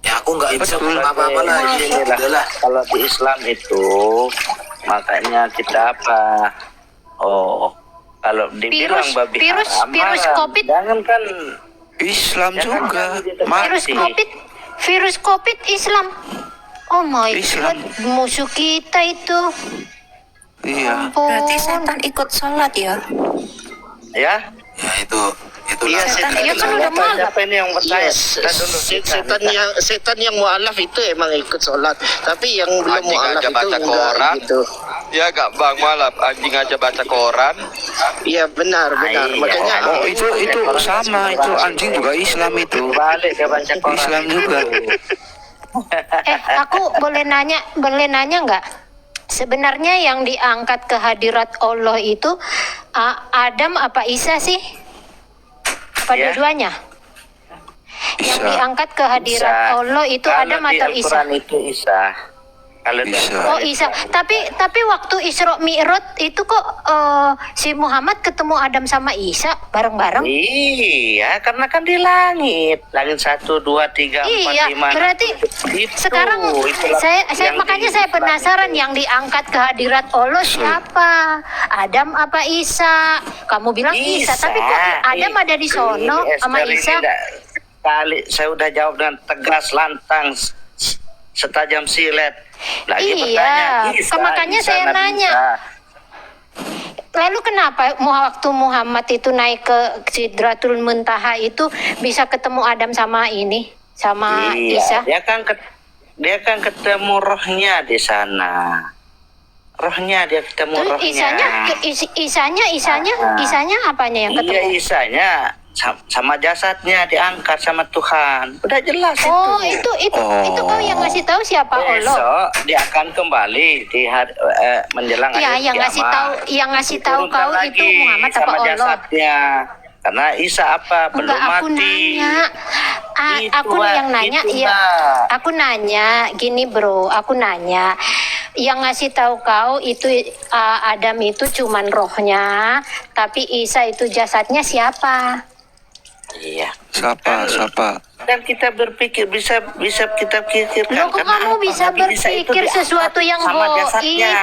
Ya aku nggak bisa ngomong apa-apa lagi. Udahlah. Kalau di Islam itu makanya kita apa? Oh, kalau dibilang babi virus haram, COVID. jangan kan Islam juga. Virus COVID Islam. Oh my Islam. God, musuh kita itu. Iya. Berarti setan ikut sholat ya? ya. Ya itu Iya, Setan dia kan udah mualaf. Siapa ini yang bertanya? Yes, Kita dulu. setan yang mualaf itu emang ikut sholat. Tapi yang belum Anjing mualaf aja itu baca enggak koran. gitu. Ya gak Bang Malap, anjing aja baca koran. Iya benar. Iya. Makanya Oh itu sama, itu anjing juga Islam itu. Balik ke baca koran. Islam juga. Aku boleh nanya nggak? Sebenarnya yang diangkat ke hadirat Allah itu Adam apa Isa sih? Apa Ya. dua-duanya? Yang Isa. diangkat ke hadirat Isa. Allah itu Kalau Adam di atau Isa? Al-Quran itu Isa. Kalau di Isa. Al-Quran Oh itu Isa. Tapi waktu Isra Mi'raj itu kok si Muhammad ketemu Adam sama Isa bareng-bareng? Iya, karena kan di langit. Langit 1, 2, 3, 4, Iya, 5. berarti sekarang saya makanya saya penasaran yang diangkat ke hadirat Allah siapa? Adam apa Isa? Kamu bilang Isa, tapi kok Adam ada di sono sama Isa? Kali saya udah jawab dengan tegas, lantang, setajam silet. Lagi Iya, bertanya, Isa, makanya Isa, saya Nabi nanya. Isa. Lalu kenapa waktu Muhammad itu naik ke Sidratul Muntaha itu bisa ketemu Adam sama sama Isa? Iya, dia kan ketemu rohnya di sana. Rohnya dia ketemu Terus rohnya. Isanya apanya yang ketemu? Iya, Isanya sama jasadnya diangkat sama Tuhan. Udah jelas Oh, itu. itu kau yang ngasih tahu siapa Allah? Besok dia akan kembali di menjelang Ya, akhir yang kiamat. ngasih tahu kau itu Lagi Muhammad apa sama Allah? jasadnya. Karena Isa apa belum Enggak, aku mati. nanya. Aku yang nanya, iya. Aku nanya, gini bro, aku nanya. Yang ngasih tahu kau itu Adam itu cuman rohnya, tapi Isa itu jasadnya siapa? Iya. Siapa? Dan kita berpikir bisa kita pikirkan. Loh, kok karena kamu apa? bisa Nabi Isa itu berpikir diangkat sesuatu yang sama goib? jasadnya.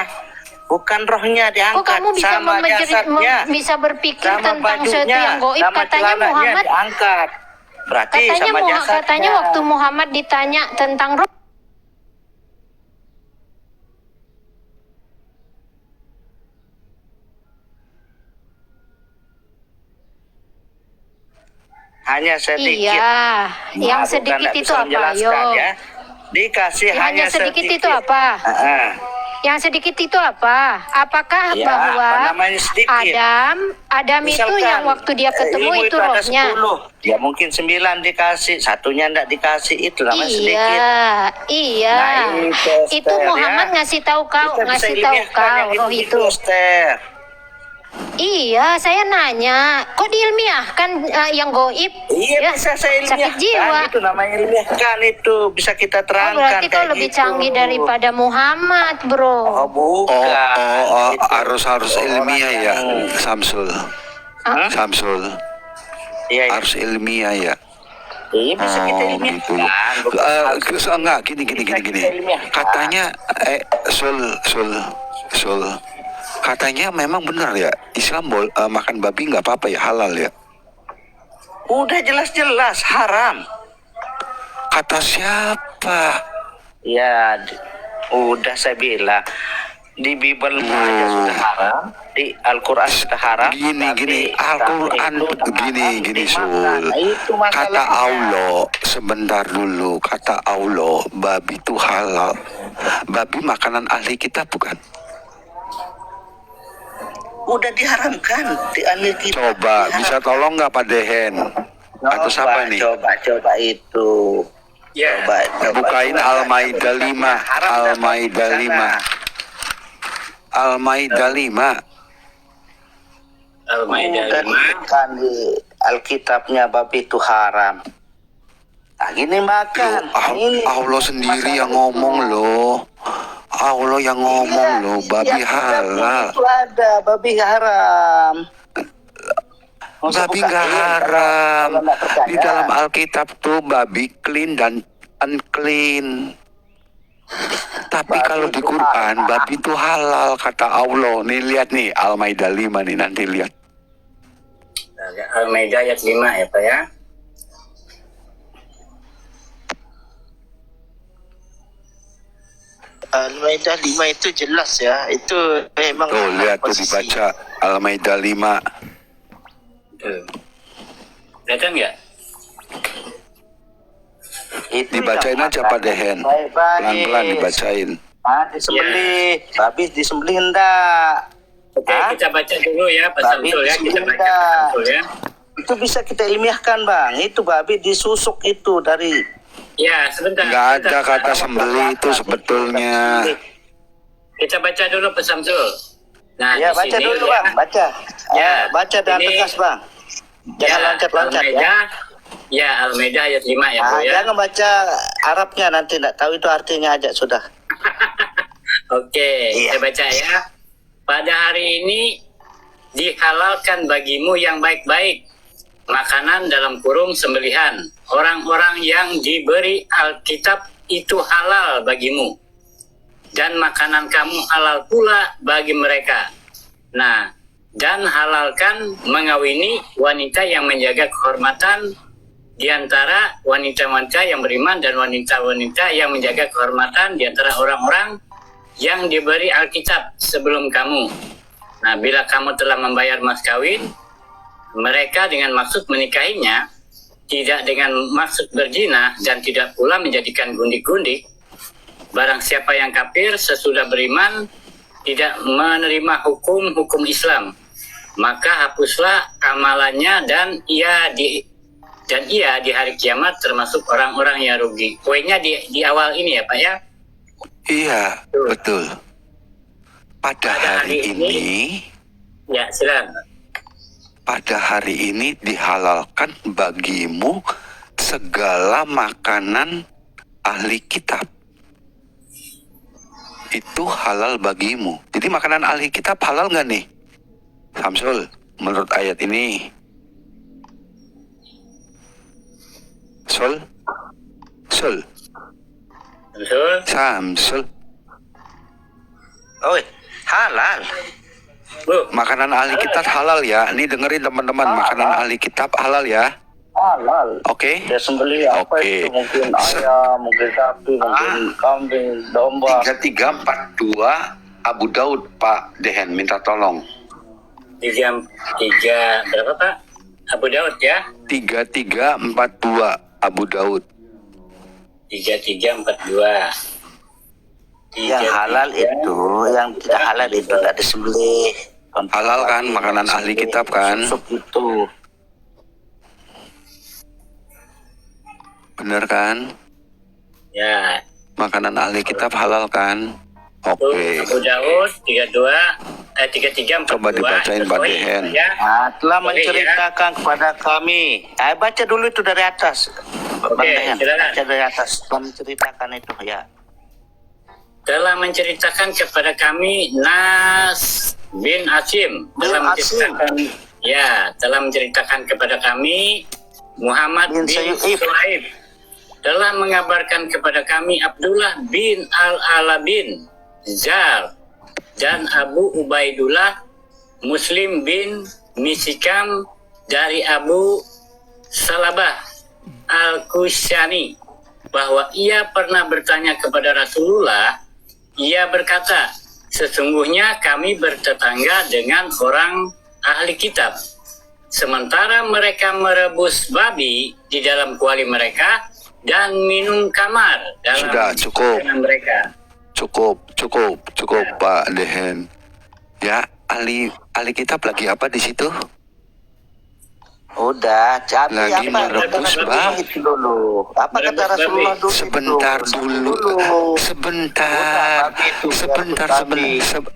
Bukan rohnya diangkat. Kok kamu bisa sama jasadnya. bisa berpikir Sama tentang sesuatu bajunya, yang goib? sama Katanya celananya Muhammad, diangkat. Berarti sama jasadnya. katanya waktu Muhammad ditanya tentang roh, hanya sedikit. iya, yang sedikit itu apa? Yo, Dikasih hanya sedikit itu apa? Yang sedikit itu apa? Apakah Ya, bahwa apa namanya sedikit? Adam itu Misalkan, yang waktu dia ketemu ilmu itu ada rohnya? 10, ya mungkin 9 dikasih, satunya enggak dikasih, itu namanya sedikit. Iya. Nah, itu, Itu Esther, Muhammad ya. ngasih tahu kau, Kita bisa ngasih tahu ilmiahkan yang kau roh itu. Esther. Iya, saya nanya, kok diilmiahkan yang goib? Iya, Ya, bisa saya sakit ilmiahkan, jiwa. itu namanya ilmiahkan, itu bisa kita Oh, terangkan. berarti kau kayak lebih gitu. canggih daripada Muhammad, bro. Oh, bukan. Itu harus ilmiah ya, Samsul. Samsul. Iya, iya. Harus ilmiah ya. Iya, bisa kita Oh, ilmiahkan. gitu. Bukan harus. Enggak, gini. Bisa kita ilmiahkan. Katanya, Sul. Katanya memang benar ya, Islam makan babi nggak apa-apa ya, halal ya. Udah jelas-jelas haram. Kata siapa? Ya, udah saya bilang di Bible aja sudah haram, di Al-Quran sudah haram. Gini, Al-Quran gini, Sul. Nah, itu Kata masalahnya. Allah, sebentar dulu, kata Allah, babi itu halal. Babi makanan ahli kita bukan? Udah diharamkan di Amir kita. Coba, bisa tolong nggak Pak Dehen? Atau siapa nih? Coba itu. Ya. Coba. Bukain Al-Maidah 5. Al-Maidah 5. Al-Maidah 5. Al-Maidah Udah 5. ditekan di Alkitabnya babi itu haram. Nah, gini makan. Ini. Allah sendiri yang ngomong loh. Allah yang ngomong loh, babi halal. Itu ada babi haram. Babi nggak haram. Di dalam Alkitab tuh babi clean dan unclean. Tapi kalau di Quran babi itu halal kata Allah. Nih lihat nih Al-Maidah 5 nih, nanti lihat. Al-Maidah ayat 5 ya Pak ya. Al-Maidah 5 itu jelas ya. Itu memang Tuh lihat tuh posisi. dibaca Al-Maidah 5. Datang nggak? Itu Dibacain yang aja makan. Pak Dehen. Baik-baik. Pelan-pelan dibacain. Disembelih. Babi disembelih enggak? Oke, kita baca dulu ya Pak Babi Samsul ya. Kita disembelih baca Pak enggak? Samsul ya. Itu bisa kita ilmiahkan Bang. Itu babi disusuk itu dari. Ya, sebentar. Nggak ada sebentar. kata sembelih itu sebetulnya. Kita baca dulu Pak Samsul. Nah, Ya di baca sini dulu ya. Bang. Baca. Ya, Baca dan ini- tegas Bang. Jangan Ya, loncat-loncat ya. Al-Maidah, ya Al-Maidah ayat 5 ya Bu ya. Jangan baca Arabnya, nanti enggak tahu itu artinya aja sudah. Oke, Iya. saya baca ya. Pada hari ini dihalalkan bagimu yang baik-baik, makanan dalam kurung sembelihan. Orang-orang yang diberi Alkitab itu halal bagimu. Dan makanan kamu halal pula bagi mereka. Nah, dan halalkan mengawini wanita yang menjaga kehormatan di antara wanita-wanita yang beriman dan wanita-wanita yang menjaga kehormatan di antara orang-orang yang diberi Alkitab sebelum kamu. Nah, bila kamu telah membayar mas kawin, mereka dengan maksud menikahinya, tidak dengan maksud berzina dan tidak pula menjadikan gundik-gundik. Barang siapa yang kafir sesudah beriman, tidak menerima hukum Islam. maka hapuslah amalannya dan ia di hari kiamat termasuk orang-orang yang rugi. Poinnya di awal ini ya Pak ya. Iya, betul. Pada hari ini, ya silakan. pada hari ini dihalalkan bagimu segala makanan ahli kitab. Itu halal bagimu. Jadi makanan ahli kitab halal nggak nih, Samsul, menurut ayat ini? Samsul? Oh, halal. Makanan ahli kitab halal ya. Ini dengerin teman-teman, makanan ahli kitab halal ya. Halal. Oke. Dia sembelih apa itu? Mungkin ayam, mungkin sapi, mungkin kambing, domba. 3342 Abu Daud, Pak Dehen, minta tolong. 3 berapa Pak? Abu Daud ya? 3342 Abu Daud. 3342. Yang halal itu, yang tidak halal itu tidak disembelih. Halal kan, makanan ahli kitab kan? Sup itu. Bener kan? Ya. Makanan ahli kitab halal kan? Oke. Abu Daud 3342. Coba dibacain Pak Dehen. Telah menceritakan kepada kami. Baca dulu itu dari atas. Oke, silakan. Baca dari atas. Telah menceritakan itu ya. Telah menceritakan kepada kami Nas bin Asim. Telah menceritakan kepada kami Muhammad bin Shu'aib. Telah mengabarkan kepada kami Abdullah bin Al-Ala bin Zar dan Abu Ubaidullah Muslim bin Misikam dari Abu Salabah Al-Kusyani bahwa ia pernah bertanya kepada Rasulullah. Ia berkata, sesungguhnya kami bertetangga dengan orang ahli kitab. Sementara mereka merebus babi di dalam kuali mereka dan minum kamar dalam makanan mereka. Cukup Pak Dehen. Ya, ahli kitab lagi apa di situ? Udah, lagi merebus babi dulu. Apa kata Rasulullah dulu? Sebentar dulu.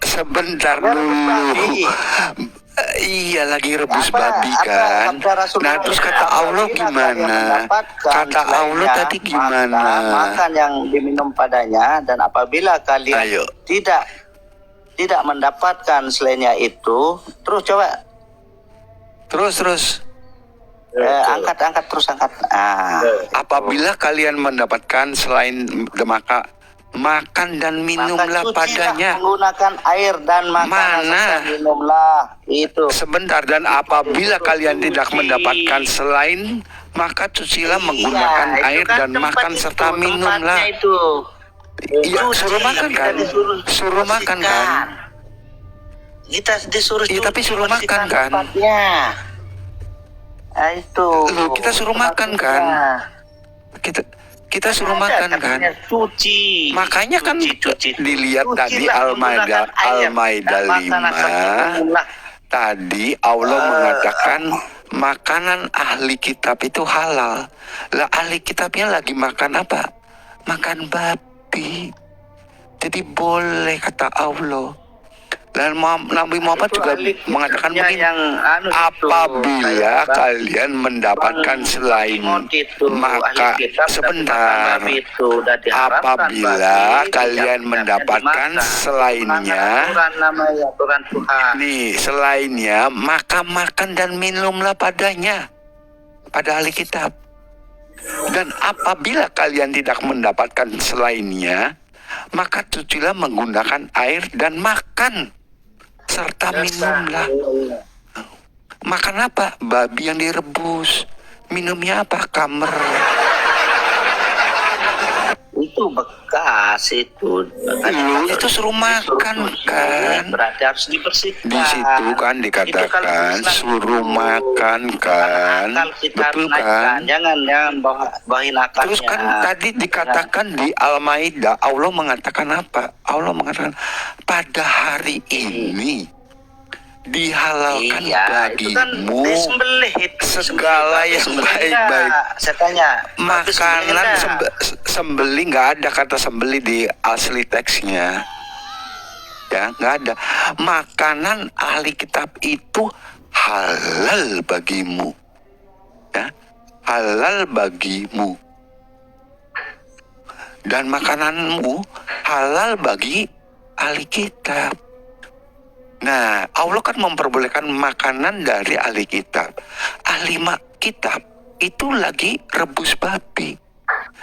Sebentar dulu. Iya, lagi rebus babi kan. Nah, terus kata Allah gimana? Kata Allah tadi gimana? Makan yang diminum padanya, dan apabila kalian tidak mendapatkan selainnya itu, terus coba. Terus. Angkat terus. Apabila kalian mendapatkan selain makan dan minumlah padanya. Menggunakan air dan makanan minumlah itu. Sebentar, dan apabila kalian tidak mendapatkan selain, maka cucilah menggunakan air dan makan serta minumlah. Iya, suruh makan kan? Suruh makan kan? Kita disuruh. Iya, tapi suruh makan kan? Itu. Kita suruh makan kan? Kita suruh makan kan? Cuci. Makanya kan dilihat tadi Al-Maidah 5. Tadi Allah mengatakan makanan ahli kitab itu halal. Lah ahli kitabnya lagi makan apa? Makan babi. Jadi boleh kata Allah. Dan Nabi Muhammad juga mengatakan begini, apabila kalian mendapatkan selain maka apabila kalian mendapatkan selainnya selainnya maka makan dan minumlah padanya, pada ahli kitab. Dan apabila kalian tidak mendapatkan selainnya, maka cucilah menggunakan air dan makan serta minumlah. Makan apa? Babi yang direbus. Minumnya apa? Kamar. Itu bekas itu. Itu suruh makan kan? Berarti harus dibersihkan. Di situ kan dikatakan suruh makan kan? Betul kan? Jangan bawain akalnya. Terus kan tadi dikatakan di Al-Maidah, Allah mengatakan apa? Allah mengatakan pada hari ini dihalalkan Iya, itu kan bagimu disembelih itu. segala yang baik-baik. Saya tanya, Makanan sembeli, nggak ada kata sembeli di asli teksnya, ya nggak ada. Makanan ahli kitab itu halal bagimu, ya halal bagimu, dan makananmu halal bagi ahli kitab. Nah, Allah kan memperbolehkan makanan dari ahli kitab. Ahli kitab itu lagi rebus babi.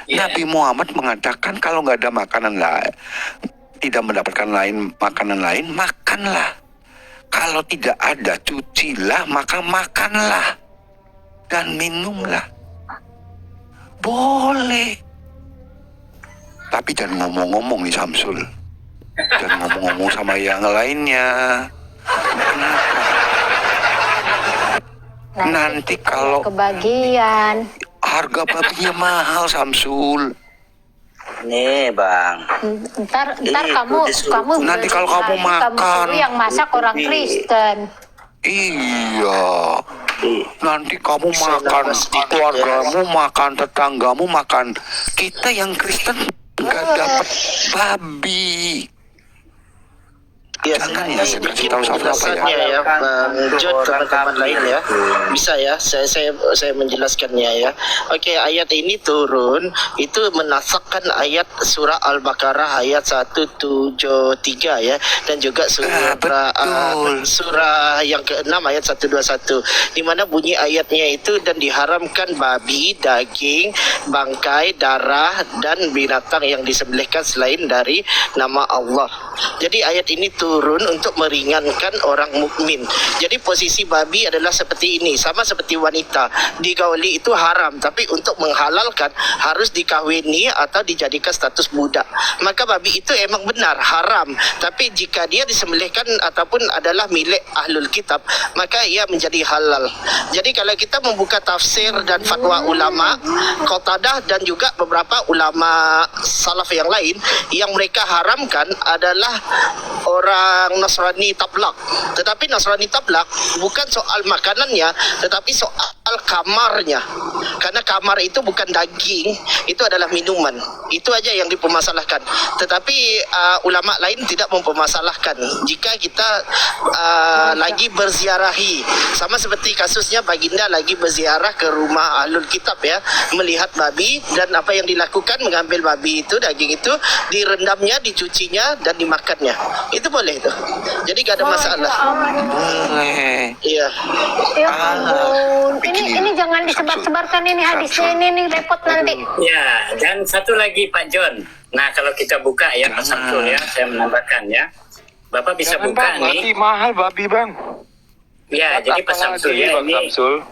Nabi Muhammad mengatakan kalau nggak ada makanan lain, tidak mendapatkan makanan lain, makanlah. Kalau tidak ada, cucilah, maka makanlah dan minumlah. Boleh. Tapi jangan ngomong-ngomong nih Samsul. Jangan ngomong-ngomong sama yang lainnya. Kenapa? Nanti kalau kebagian harga babinya mahal Samsul. Nih bang, ntar kamu nanti kalau kamu makan kamu yang masak orang Kristen. Iya. Nanti kamu makan, keluargamu makan, tetanggamu makan. Kita yang Kristen nggak dapat babi. Iya, jangan ya, saya kasih tahu apa ya, Bang Jod, teman-teman lain ya, bisa ya, saya menjelaskannya ya. Oke, ayat ini turun itu menasakkan ayat surah Al-Baqarah ayat 173 ya, dan juga surah yang ke-6 ayat 121, di mana bunyi ayatnya itu, dan diharamkan babi, daging, bangkai, darah, dan binatang yang disembelihkan selain dari nama Allah. Jadi ayat ini turun untuk meringankan orang mukmin. Jadi posisi babi adalah seperti ini, sama seperti wanita. Digauli itu haram, tapi untuk menghalalkan harus dikahwini atau dijadikan status budak. Maka babi itu emang benar haram, tapi jika dia disembelihkan ataupun adalah milik ahlul kitab, maka ia menjadi halal. Jadi kalau kita membuka tafsir dan fatwa ulama Qatadah dan juga beberapa ulama salaf yang lain, yang mereka haramkan adalah orang Nasrani tablak. Tetapi Nasrani tablak bukan soal makanannya, tetapi soal kamarnya. Karena kamar itu bukan daging, itu adalah minuman. Itu aja yang dipermasalahkan. Tetapi ulama lain tidak mempermasalahkan jika kita lagi berziarahi. Sama seperti kasusnya baginda lagi berziarah ke rumah ahlul kitab ya, melihat babi, dan apa yang dilakukan, mengambil babi itu, daging itu, direndamnya, dicucinya, dan dimakannya. Itu boleh itu. Jadi gak ada masalah. Boleh. Iya. Ya ampun. Ini jangan disebar-sebarkan ini hadisnya, ini repot nanti. Ya, dan satu lagi Pak John. Nah, kalau kita buka ya Pak Samsul ya, saya menambahkan ya. Bapak bisa jangan buka bang, nih. nanti mahal babi bang. Ya, jadi Pak Samsul ya bang ini. Samsul.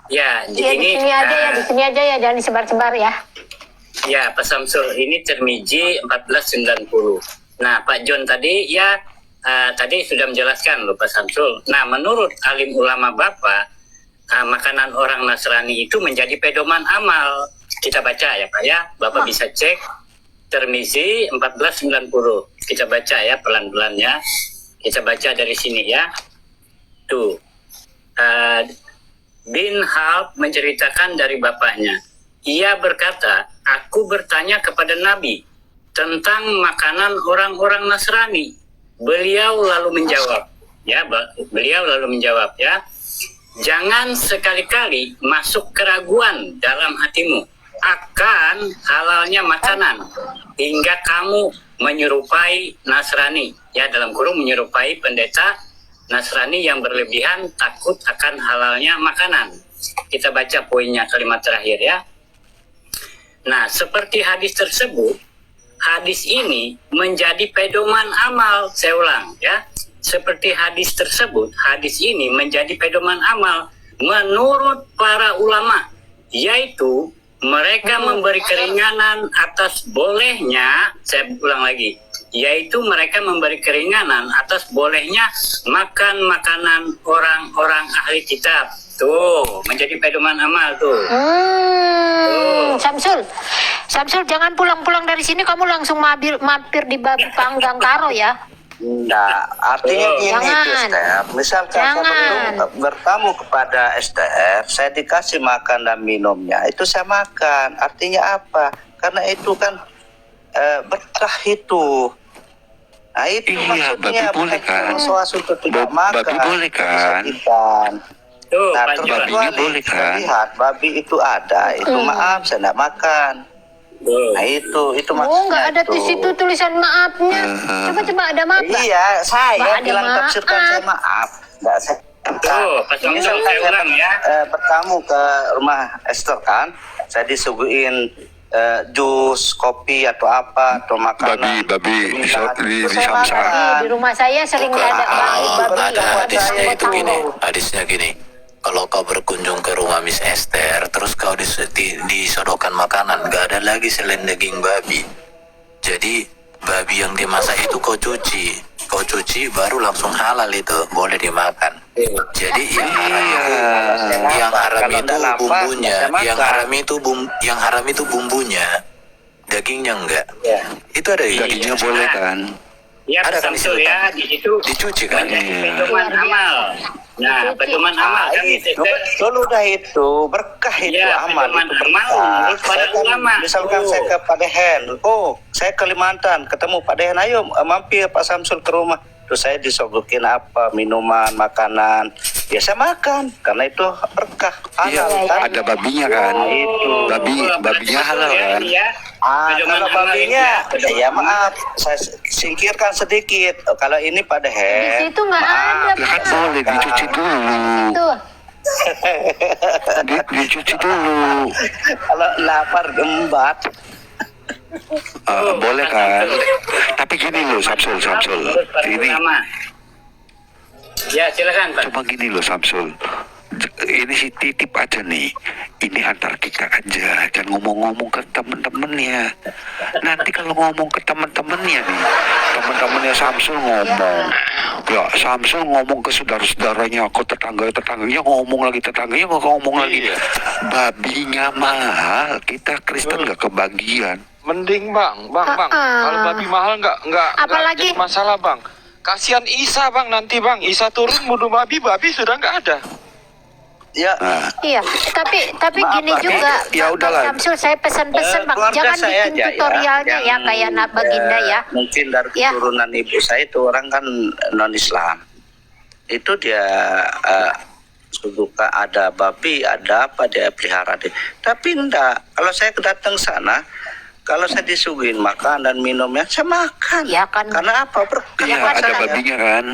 Ya, Ya, di sini aja ya, di sini aja ya, jangan disebar-sebar ya. Ya, Pak Samsul, ini Tirmizi 1490. Nah, Pak John tadi ya tadi sudah menjelaskan loh Pak Samsul. Nah, menurut alim ulama Bapak, makanan orang Nasrani itu menjadi pedoman amal. Kita baca ya Pak ya. Bapak bisa cek Tirmizi 1490. Kita baca ya pelan-pelan ya. Kita baca dari sini ya. Tuh. Bin Halb menceritakan dari bapaknya. Ia berkata, aku bertanya kepada Nabi tentang makanan orang-orang Nasrani. Beliau lalu menjawab, ya, jangan sekali-kali masuk keraguan dalam hatimu akan halalnya makanan hingga kamu menyerupai Nasrani, ya, dalam kurung menyerupai pendeta Nasrani yang berlebihan takut akan halalnya makanan. Kita baca poinnya, kalimat terakhir ya. Nah, seperti hadis tersebut, hadis ini menjadi pedoman amal. Saya ulang ya. Seperti hadis tersebut, hadis ini menjadi pedoman amal menurut para ulama, yaitu mereka memberi keringanan atas bolehnya, saya ulang lagi, yaitu mereka memberi keringanan atas bolehnya makan makanan orang-orang ahli kitab. Tuh, menjadi pedoman amal tuh. Samsul, jangan pulang-pulang dari sini kamu langsung mampir di babi panggang karo ya. Nah, artinya gini Jangan. tuh Esther. Misalkan saya bertamu kepada Esther, saya dikasih makan dan minumnya, itu saya makan. Artinya apa? Karena itu kan berkah itu. Nah itu Iya, maksudnya Babi boleh kan? Untuk tidak makan. Babi boleh kan? Tuh, Nah, Pak John. Babinya boleh kan? Lihat, babi itu ada, itu maaf, saya tidak makan. Nah itu maksudnya. Oh, nggak ada itu. di situ tulisan maafnya. Coba ada maaf. Pak. Iya, saya Nggak ada bilang maaf. tafsirkan saya maaf. Nggak saya. Tuh, Pak Samsul, Misalkan saya ulang ya. bertamu ke rumah Esther kan, saya disuguhin jus, kopi atau apa atau makanan. Babi di Terus saya Samsat. makan. Di rumah saya sering ada babi. Ada hadisnya itu tahu. gini, hadisnya gini. Kalau kau berkunjung ke rumah Miss Esther, terus kau disodorkan makanan, gak ada lagi selain daging babi. Jadi babi yang dimasak itu kau cuci, baru langsung halal itu, boleh dimakan. Jadi yang haram itu bumbunya, yang haram itu bumbunya, dagingnya enggak. Itu ada Dagingnya boleh kan? Ya, Ada Pak kan di Samsul situ, ya, kan? di situ Dicuci kan? pedoman amal. Nah, pedoman amal kan itu itu. betul udah itu berkah itu Ya, amal pedoman itu amal berkah. menurut para Saya kan, ulama. misalkan saya ke Padehen, saya ke Kalimantan ketemu Padehen, ayo mampir Pak Samsul ke rumah. Terus saya disogokin apa, minuman, makanan, ya saya makan karena itu berkah Iya, halal kan. ada babinya kan? Itu Babinya halal kan? kalau babinya, ya maaf, saya singkirkan sedikit. Kalau ini Di Padehen, situ nggak ada. Ya kan boleh dicuci dulu. Tuh. Dicuci dulu. kalau lapar gembat. Boleh kan? Tapi gini loh Samsul. Ini Ya, silakan Pak. cuma gini loh Samsul. Ini sih titip aja nih. Ini antar kita aja. Jangan ngomong-ngomong ke temen-temennya. Nanti kalau ngomong ke temen-temennya nih, temen-temennya Samsul ngomong. Ya Samsul ngomong ke saudara-saudaranya, ke tetangganya ngomong lagi, tetangganya ngomong lagi. Babinya mahal. Kita Kristen nggak kebagian. Mending bang. Kalau babi mahal nggak Apalagi- jadi masalah bang. Kasihan Isa bang nanti bang. Isa turun bunuh babi sudah nggak ada. Ya, Iya, tapi gini juga, ya Bang udahlah. Samsul, saya pesan-pesan Bang, keluarga jangan saya bikin aja tutorialnya ya, yang, kayak Nak Baginda ya. Mungkin dari Ya. keturunan ibu saya itu orang kan non Islam. Itu dia suka ada babi, ada apa dia pelihara deh. Tapi enggak, kalau saya datang sana, kalau saya disuguhin makan dan minumnya, saya makan. Ya kan. Karena apa? Berkah. Iya, kan ada saya- babinya kan?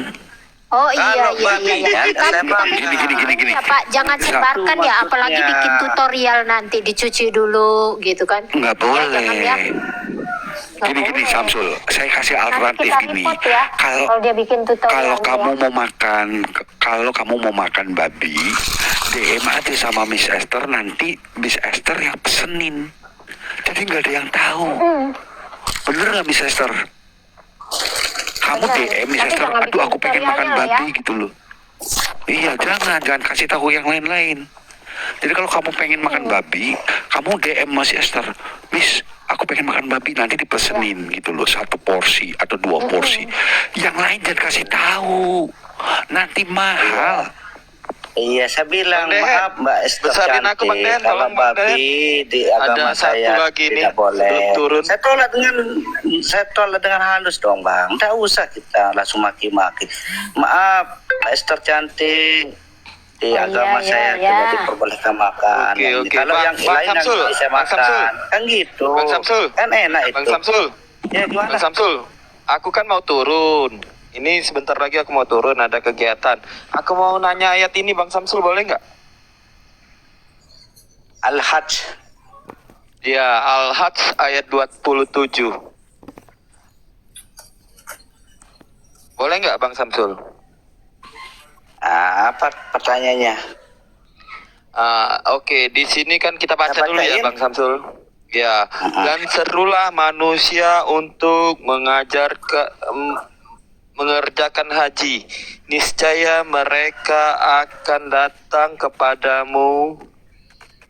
Oh iya, Kalau iya. babinya, saya Tapi Gini. ya Pak, jangan sebarkan ya, apalagi maksudnya. bikin tutorial nanti dicuci dulu gitu kan. Nggak boleh. jangan ya. Nggak Gini boleh. Samsul, saya kasih Nanti alternatif kita gini. report ya, kalau dia bikin tutorial. Kalau kamu mau makan babi, DM aja sama Miss Esther, nanti Miss Esther yang pesenin. Jadi nggak ada yang tahu. Bener nggak Miss Esther? Kamu Bener. DM Miss Tapi Esther, jangan aduh bikin aku pengen makan tutorialnya ya. babi gitu loh. Iya, jangan kasih tahu yang lain-lain. Jadi kalau kamu pengen makan babi, kamu DM Mas Esther, Miss, aku pengen makan babi, nanti dipesenin gitu loh, 1 porsi atau 2 porsi. Yang lain jangan kasih tahu, nanti mahal. Iya, saya bilang Bang Dehen, maaf Mbak Esther besarin aku, Bang Dehen, kalau tolong, Bang babi di agama Ada satu saya lagi nih, tidak boleh. turun. Saya tolak dengan halus dong Bang. Tidak usah kita langsung maki-maki. Maaf, Mbak Esther cantik. Di Oh, agama iya, saya iya. tidak diperbolehkan makan. Oke. Kalau Bang- yang Bang lain yang Samsul, bisa Bang Samsul. makan, kan gitu. Bang Samsul. Kan enak itu. Bang Samsul. Ya gimana? Bang Samsul, aku kan mau turun. Ini sebentar lagi aku mau turun, ada kegiatan. Aku mau nanya ayat ini Bang Samsul, boleh nggak? Al-Hajj. Ya, Al-Hajj ayat 27. Boleh nggak Bang Samsul? Apa pertanyaannya? Oke, di sini kan kita baca Kita dulu ya bacain. Bang Samsul. Ya, dan serulah manusia untuk mengerjakan haji. Niscaya mereka akan datang kepadamu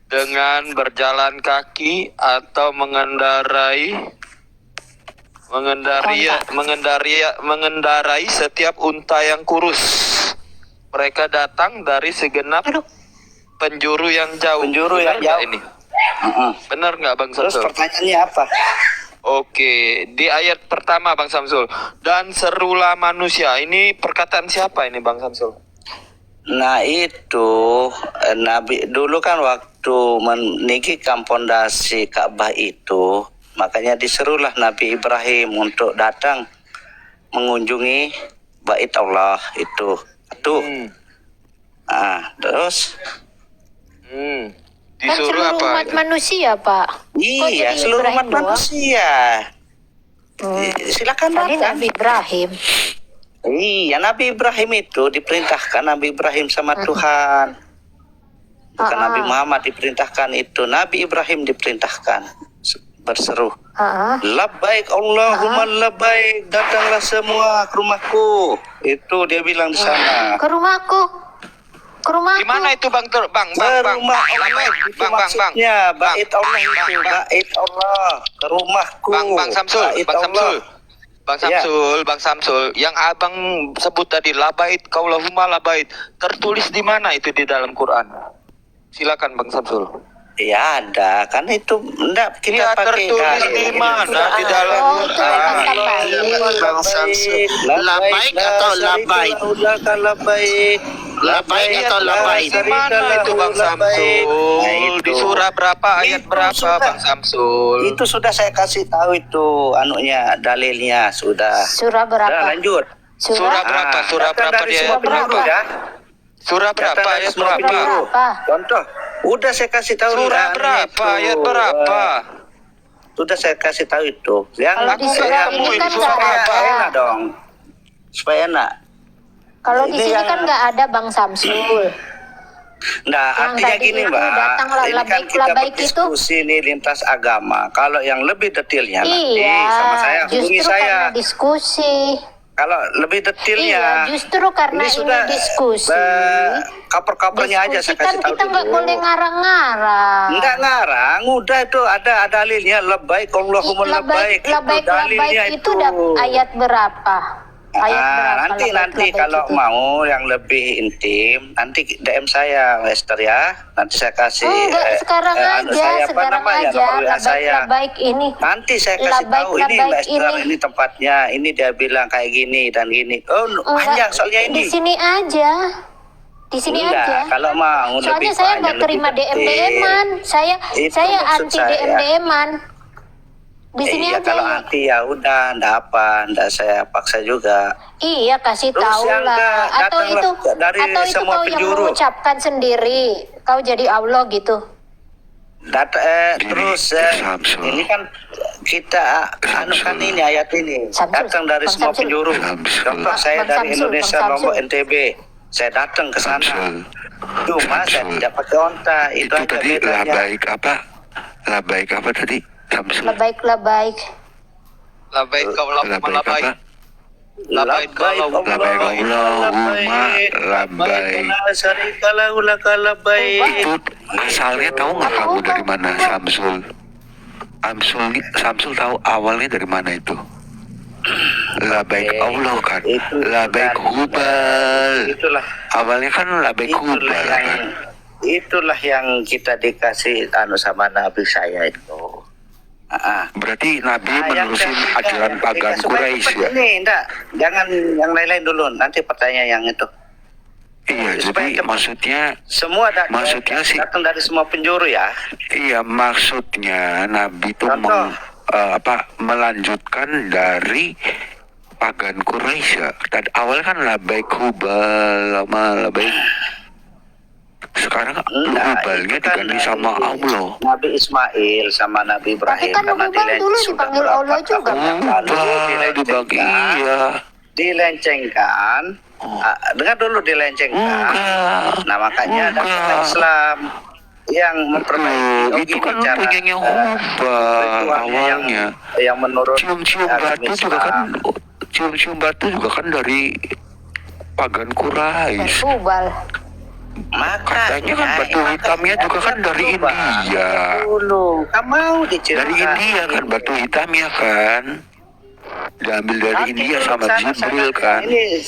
dengan berjalan kaki atau mengendarai mengendarai setiap unta yang kurus. Mereka datang dari segenap penjuru yang jauh. Penjuru yang Benar nggak jauh. ini? Benar nggak Bang Terus Samsul? pertanyaannya apa? Oke, di ayat pertama Bang Samsul. Dan serulah manusia. Ini perkataan siapa ini Bang Samsul? Nah itu Nabi dulu kan waktu meninggikan pondasi Ka'bah itu, makanya diserulah Nabi Ibrahim untuk datang mengunjungi Bait Allah itu. Terus Kan Disuruh seluruh apa? umat manusia, Pak. Kok iya, jadi seluruh Ibrahim umat doang? manusia. Silakan Tadi datang. Nabi Ibrahim. Iya, Nabi Ibrahim itu diperintahkan Nabi Ibrahim sama Tuhan. Bukan Nabi Muhammad diperintahkan itu. Nabi Ibrahim diperintahkan berseru. Labbaik Allahumma labbaik, datanglah semua ke rumahku. Itu dia bilang di sana. Ke rumahku. Ke rumahku. Di mana itu Bang? Bang. Rumah Allah itu maksudnya. Bait Allah itu. Bait Allah. Ke rumahku. Bang Samsul, Bait Bang Allah. Samsul. Bang Samsul, yang abang sebut tadi labait qaulahuma labait, tertulis di mana itu di dalam Quran? Silakan Bang Samsul. Ya ada, kan itu enggak kita Ya, pakai tertulis di mana di dalam Quran? Bang Samsul, labaik atau labait? Labaik. Labaik atau labait? Di mana itu Bang Samsul? Di surah berapa, ayat berapa Bang Samsul? Itu sudah saya kasih tahu itu anunya, dalilnya sudah. Surah berapa? Udah, lanjut. Surah berapa? Surah datang berapa dari dia? semua penjuru ya. Surah berapa, Datang dari ayat semua berapa? penjuru. Contoh, udah saya kasih tahu. Surah berapa, ayat berapa? Sudah saya kasih tahu itu. Yang Kalau di surah ini kan nggak ada. enak dong. Supaya enak. Kalau di Ini sini yang- kan nggak ada Bang Samsul. Nah, Yang artinya tadi gini, itu Mbak. datanglah Ini kan labaik- kita labaik itu. berdiskusi ini lintas agama. Kalau yang lebih detailnya nanti Iya, sama saya, hubungi justru saya. karena diskusi. Kalau lebih detailnya. Iya, justru karena ini diskusi. Cover-covernya aja saya Diskusi kan kasih tahu kita nggak dulu. boleh ngarang-ngarang. Enggak ngarang, udah itu ada dalilnya. Labbaik Allahumma labbaik. Labaik itu ayat berapa? Ayat berapa? Nanti labaik kalau itu? mau yang lebih intim, nanti DM saya, Esther ya. Nanti saya kasih. Enggak, sekarang aja, sekarang nomor WA saya. Labaik ini. Nanti saya kasih tahu ini Mbak Labaik Esther, ini. ini tempatnya, ini dia bilang kayak gini dan gini. Oh, Enggak, panjang soalnya ini. Di sini aja. Di sini Enggak, aja. kalau mau Soalnya lebih saya panjang, nggak terima lebih detail. DM-DM-an. Saya Itu maksud anti saya. DM-DM-an. Di sini Iya, aja. kalau anti ya udah, enggak apa, enggak saya paksa juga. Iya, kasih Terus tahu yang lah. Atau datanglah itu dari atau itu semua kau yang penjuru. mengucapkan sendiri. Kau jadi Allah gitu. Terus ini kan kita anukan ini ayat ini datang dari semua penjuru. Contoh saya Bang dari Samsul, Indonesia, Bang Lombok, Samsul. NTB. Saya datang ke sana. Cuma saya tidak pakai onta. Itu aja Tadi bedanya. labaik apa? Labaik apa tadi? Samsul. Labaik. Labaik qaulahuma labait. Labaik qaulahuma Labaik Allahumma labaik. Itu asalnya tahu nggak kamu dari mana, Samsul? Samsul tahu awalnya dari mana itu? Labaik Allah kan, labaik hubal. Awalnya kan labaik hubal kan. Itulah yang kita dikasih sama Nabi saya itu. Berarti Nabi yang menerusin ketiga, ajaran yang pagan ketiga, supaya Quraisy cepat ya? Ini, enggak, jangan yang lain-lain dulu. Nanti pertanyaan yang itu. Iya, jadi maksudnya sih datang dari semua penjuru ya. iya, maksudnya Nabi itu melanjutkan dari pagan Quraisy ya. Tadi awal kan labaik hubal sama labaik. Sekarang hubalnya diganti sama Allah. Nabi Ismail sama Nabi Ibrahim. Kan Hubal dulu dipanggil Allah juga. Dibagi iya. Dilencengkan. Dengar dulu dilencengkan. Nah makanya ada Islam yang memperbaiki. Itu kan punyanya Hubal awalnya. Yang menurut cium-cium batu juga kan dari pagan Quraisy. Hubal. Katanya kan batu hitamnya juga kan dari India. Dulu, kamu mau Dari India kan batu hitamnya kan. Diambil dari India sama Jibril kan. Ini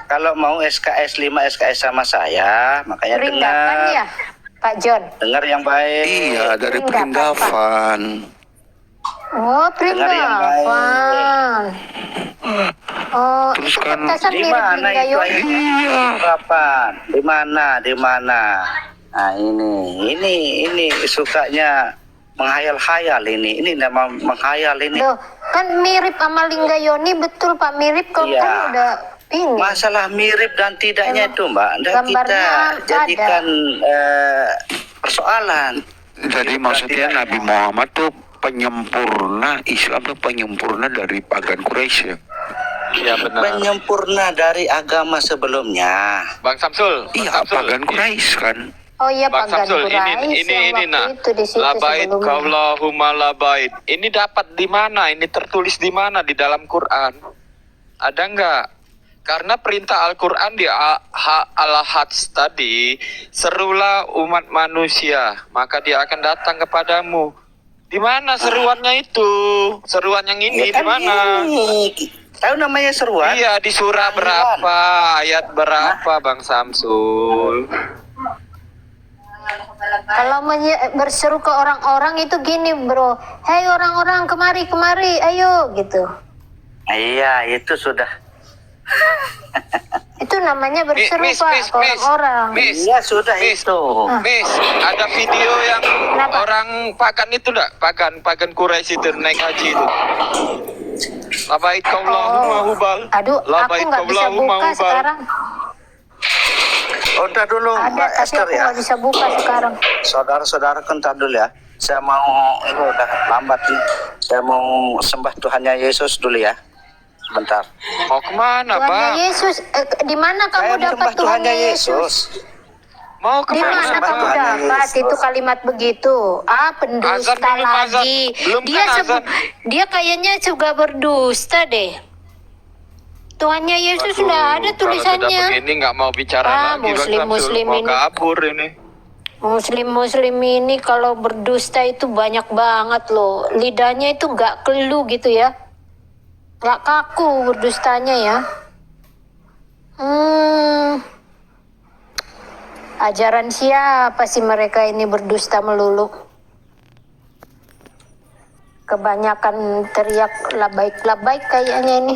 kalau mau SKS 5 SKS sama saya, makanya Peringgapan dengar. ya, Pak John? Dengar yang baik. Iya, dari Peringgapan. Oh, Peringgapan. Oh, Terus itu kan petasan Di mirip mana itu Linggayon. Iya. Kapan? Di mana? Nah, ini sukanya menghayal-hayal ini. Ini nama menghayal ini. Loh, kan mirip sama Linggayoni, betul Pak, mirip kalau Iya. kan udah ini. Masalah mirip dan tidaknya Emang itu, Mbak. Anda kita gambarnya ada. jadikan persoalan. Jadi maksudnya Nabi Muhammad tuh penyempurna, Islam tuh penyempurna dari pagan Quraisy ya. Iya benar. Penyempurna dari agama sebelumnya. Bang Samsul. Bang Iya, Samsul. pagan Quraisy kan. Oh iya, Bang pagan Samsul, Quraisy yang waktu nah. itu di situ Labait sebelumnya. Allahumma labait. Ini dapat di mana? Ini tertulis di mana di dalam Quran? Ada enggak? Karena perintah Al-Quran di Al-Hajj tadi, serulah umat manusia, maka dia akan datang kepadamu. Di mana seruannya itu? Seruan yang ini di mana? Tahu namanya seruan? Iya, di surah berapa? Ayat berapa, Bang Samsul? Kalau berseru ke orang-orang itu gini bro, hei orang-orang kemari, ayo gitu. Iya, itu sudah. Itu namanya berseru Miss, Pak miss, ke orang-orang. Miss, Iya, sudah Miss, itu. Miss, ada video yang Kenapa? orang pagan itu enggak? Pagan Quraisy itu naik haji itu. Labait Allahumma hubal. Aduh, aku Labait nggak bisa Allahumma buka hubal. sekarang. Udah dulu, Ada, Mbak tapi Esther aku ya. nggak bisa buka sekarang. Saudara-saudara kentar dulu ya. Saya mau, ini udah lambat nih. Saya mau sembah Tuhannya Yesus dulu ya. Sebentar. Mau kemana, Tuhannya Bang? Yesus, di mana kamu Saya dapat sembah Tuhannya Yesus? Mau Di kemana? mana Sembah kamu Tuhannya dapat Yesus. itu kalimat begitu? Ah, pendusta Azan belum, azan. lagi. Belum Dia kan azan. dia kayaknya juga berdusta deh. Tuhannya Yesus Aduh, sudah ada Kalau sudah tulisannya. begini nggak mau bicara Ah, lagi, Bang Samsul. Muslim Mau ini. kabur ini. Muslim ini kalau berdusta itu banyak banget loh. Lidahnya itu nggak kelu gitu ya. Nggak kaku berdustanya ya. Ajaran siapa sih mereka ini berdusta melulu? Kebanyakan teriak labaik kayaknya ini.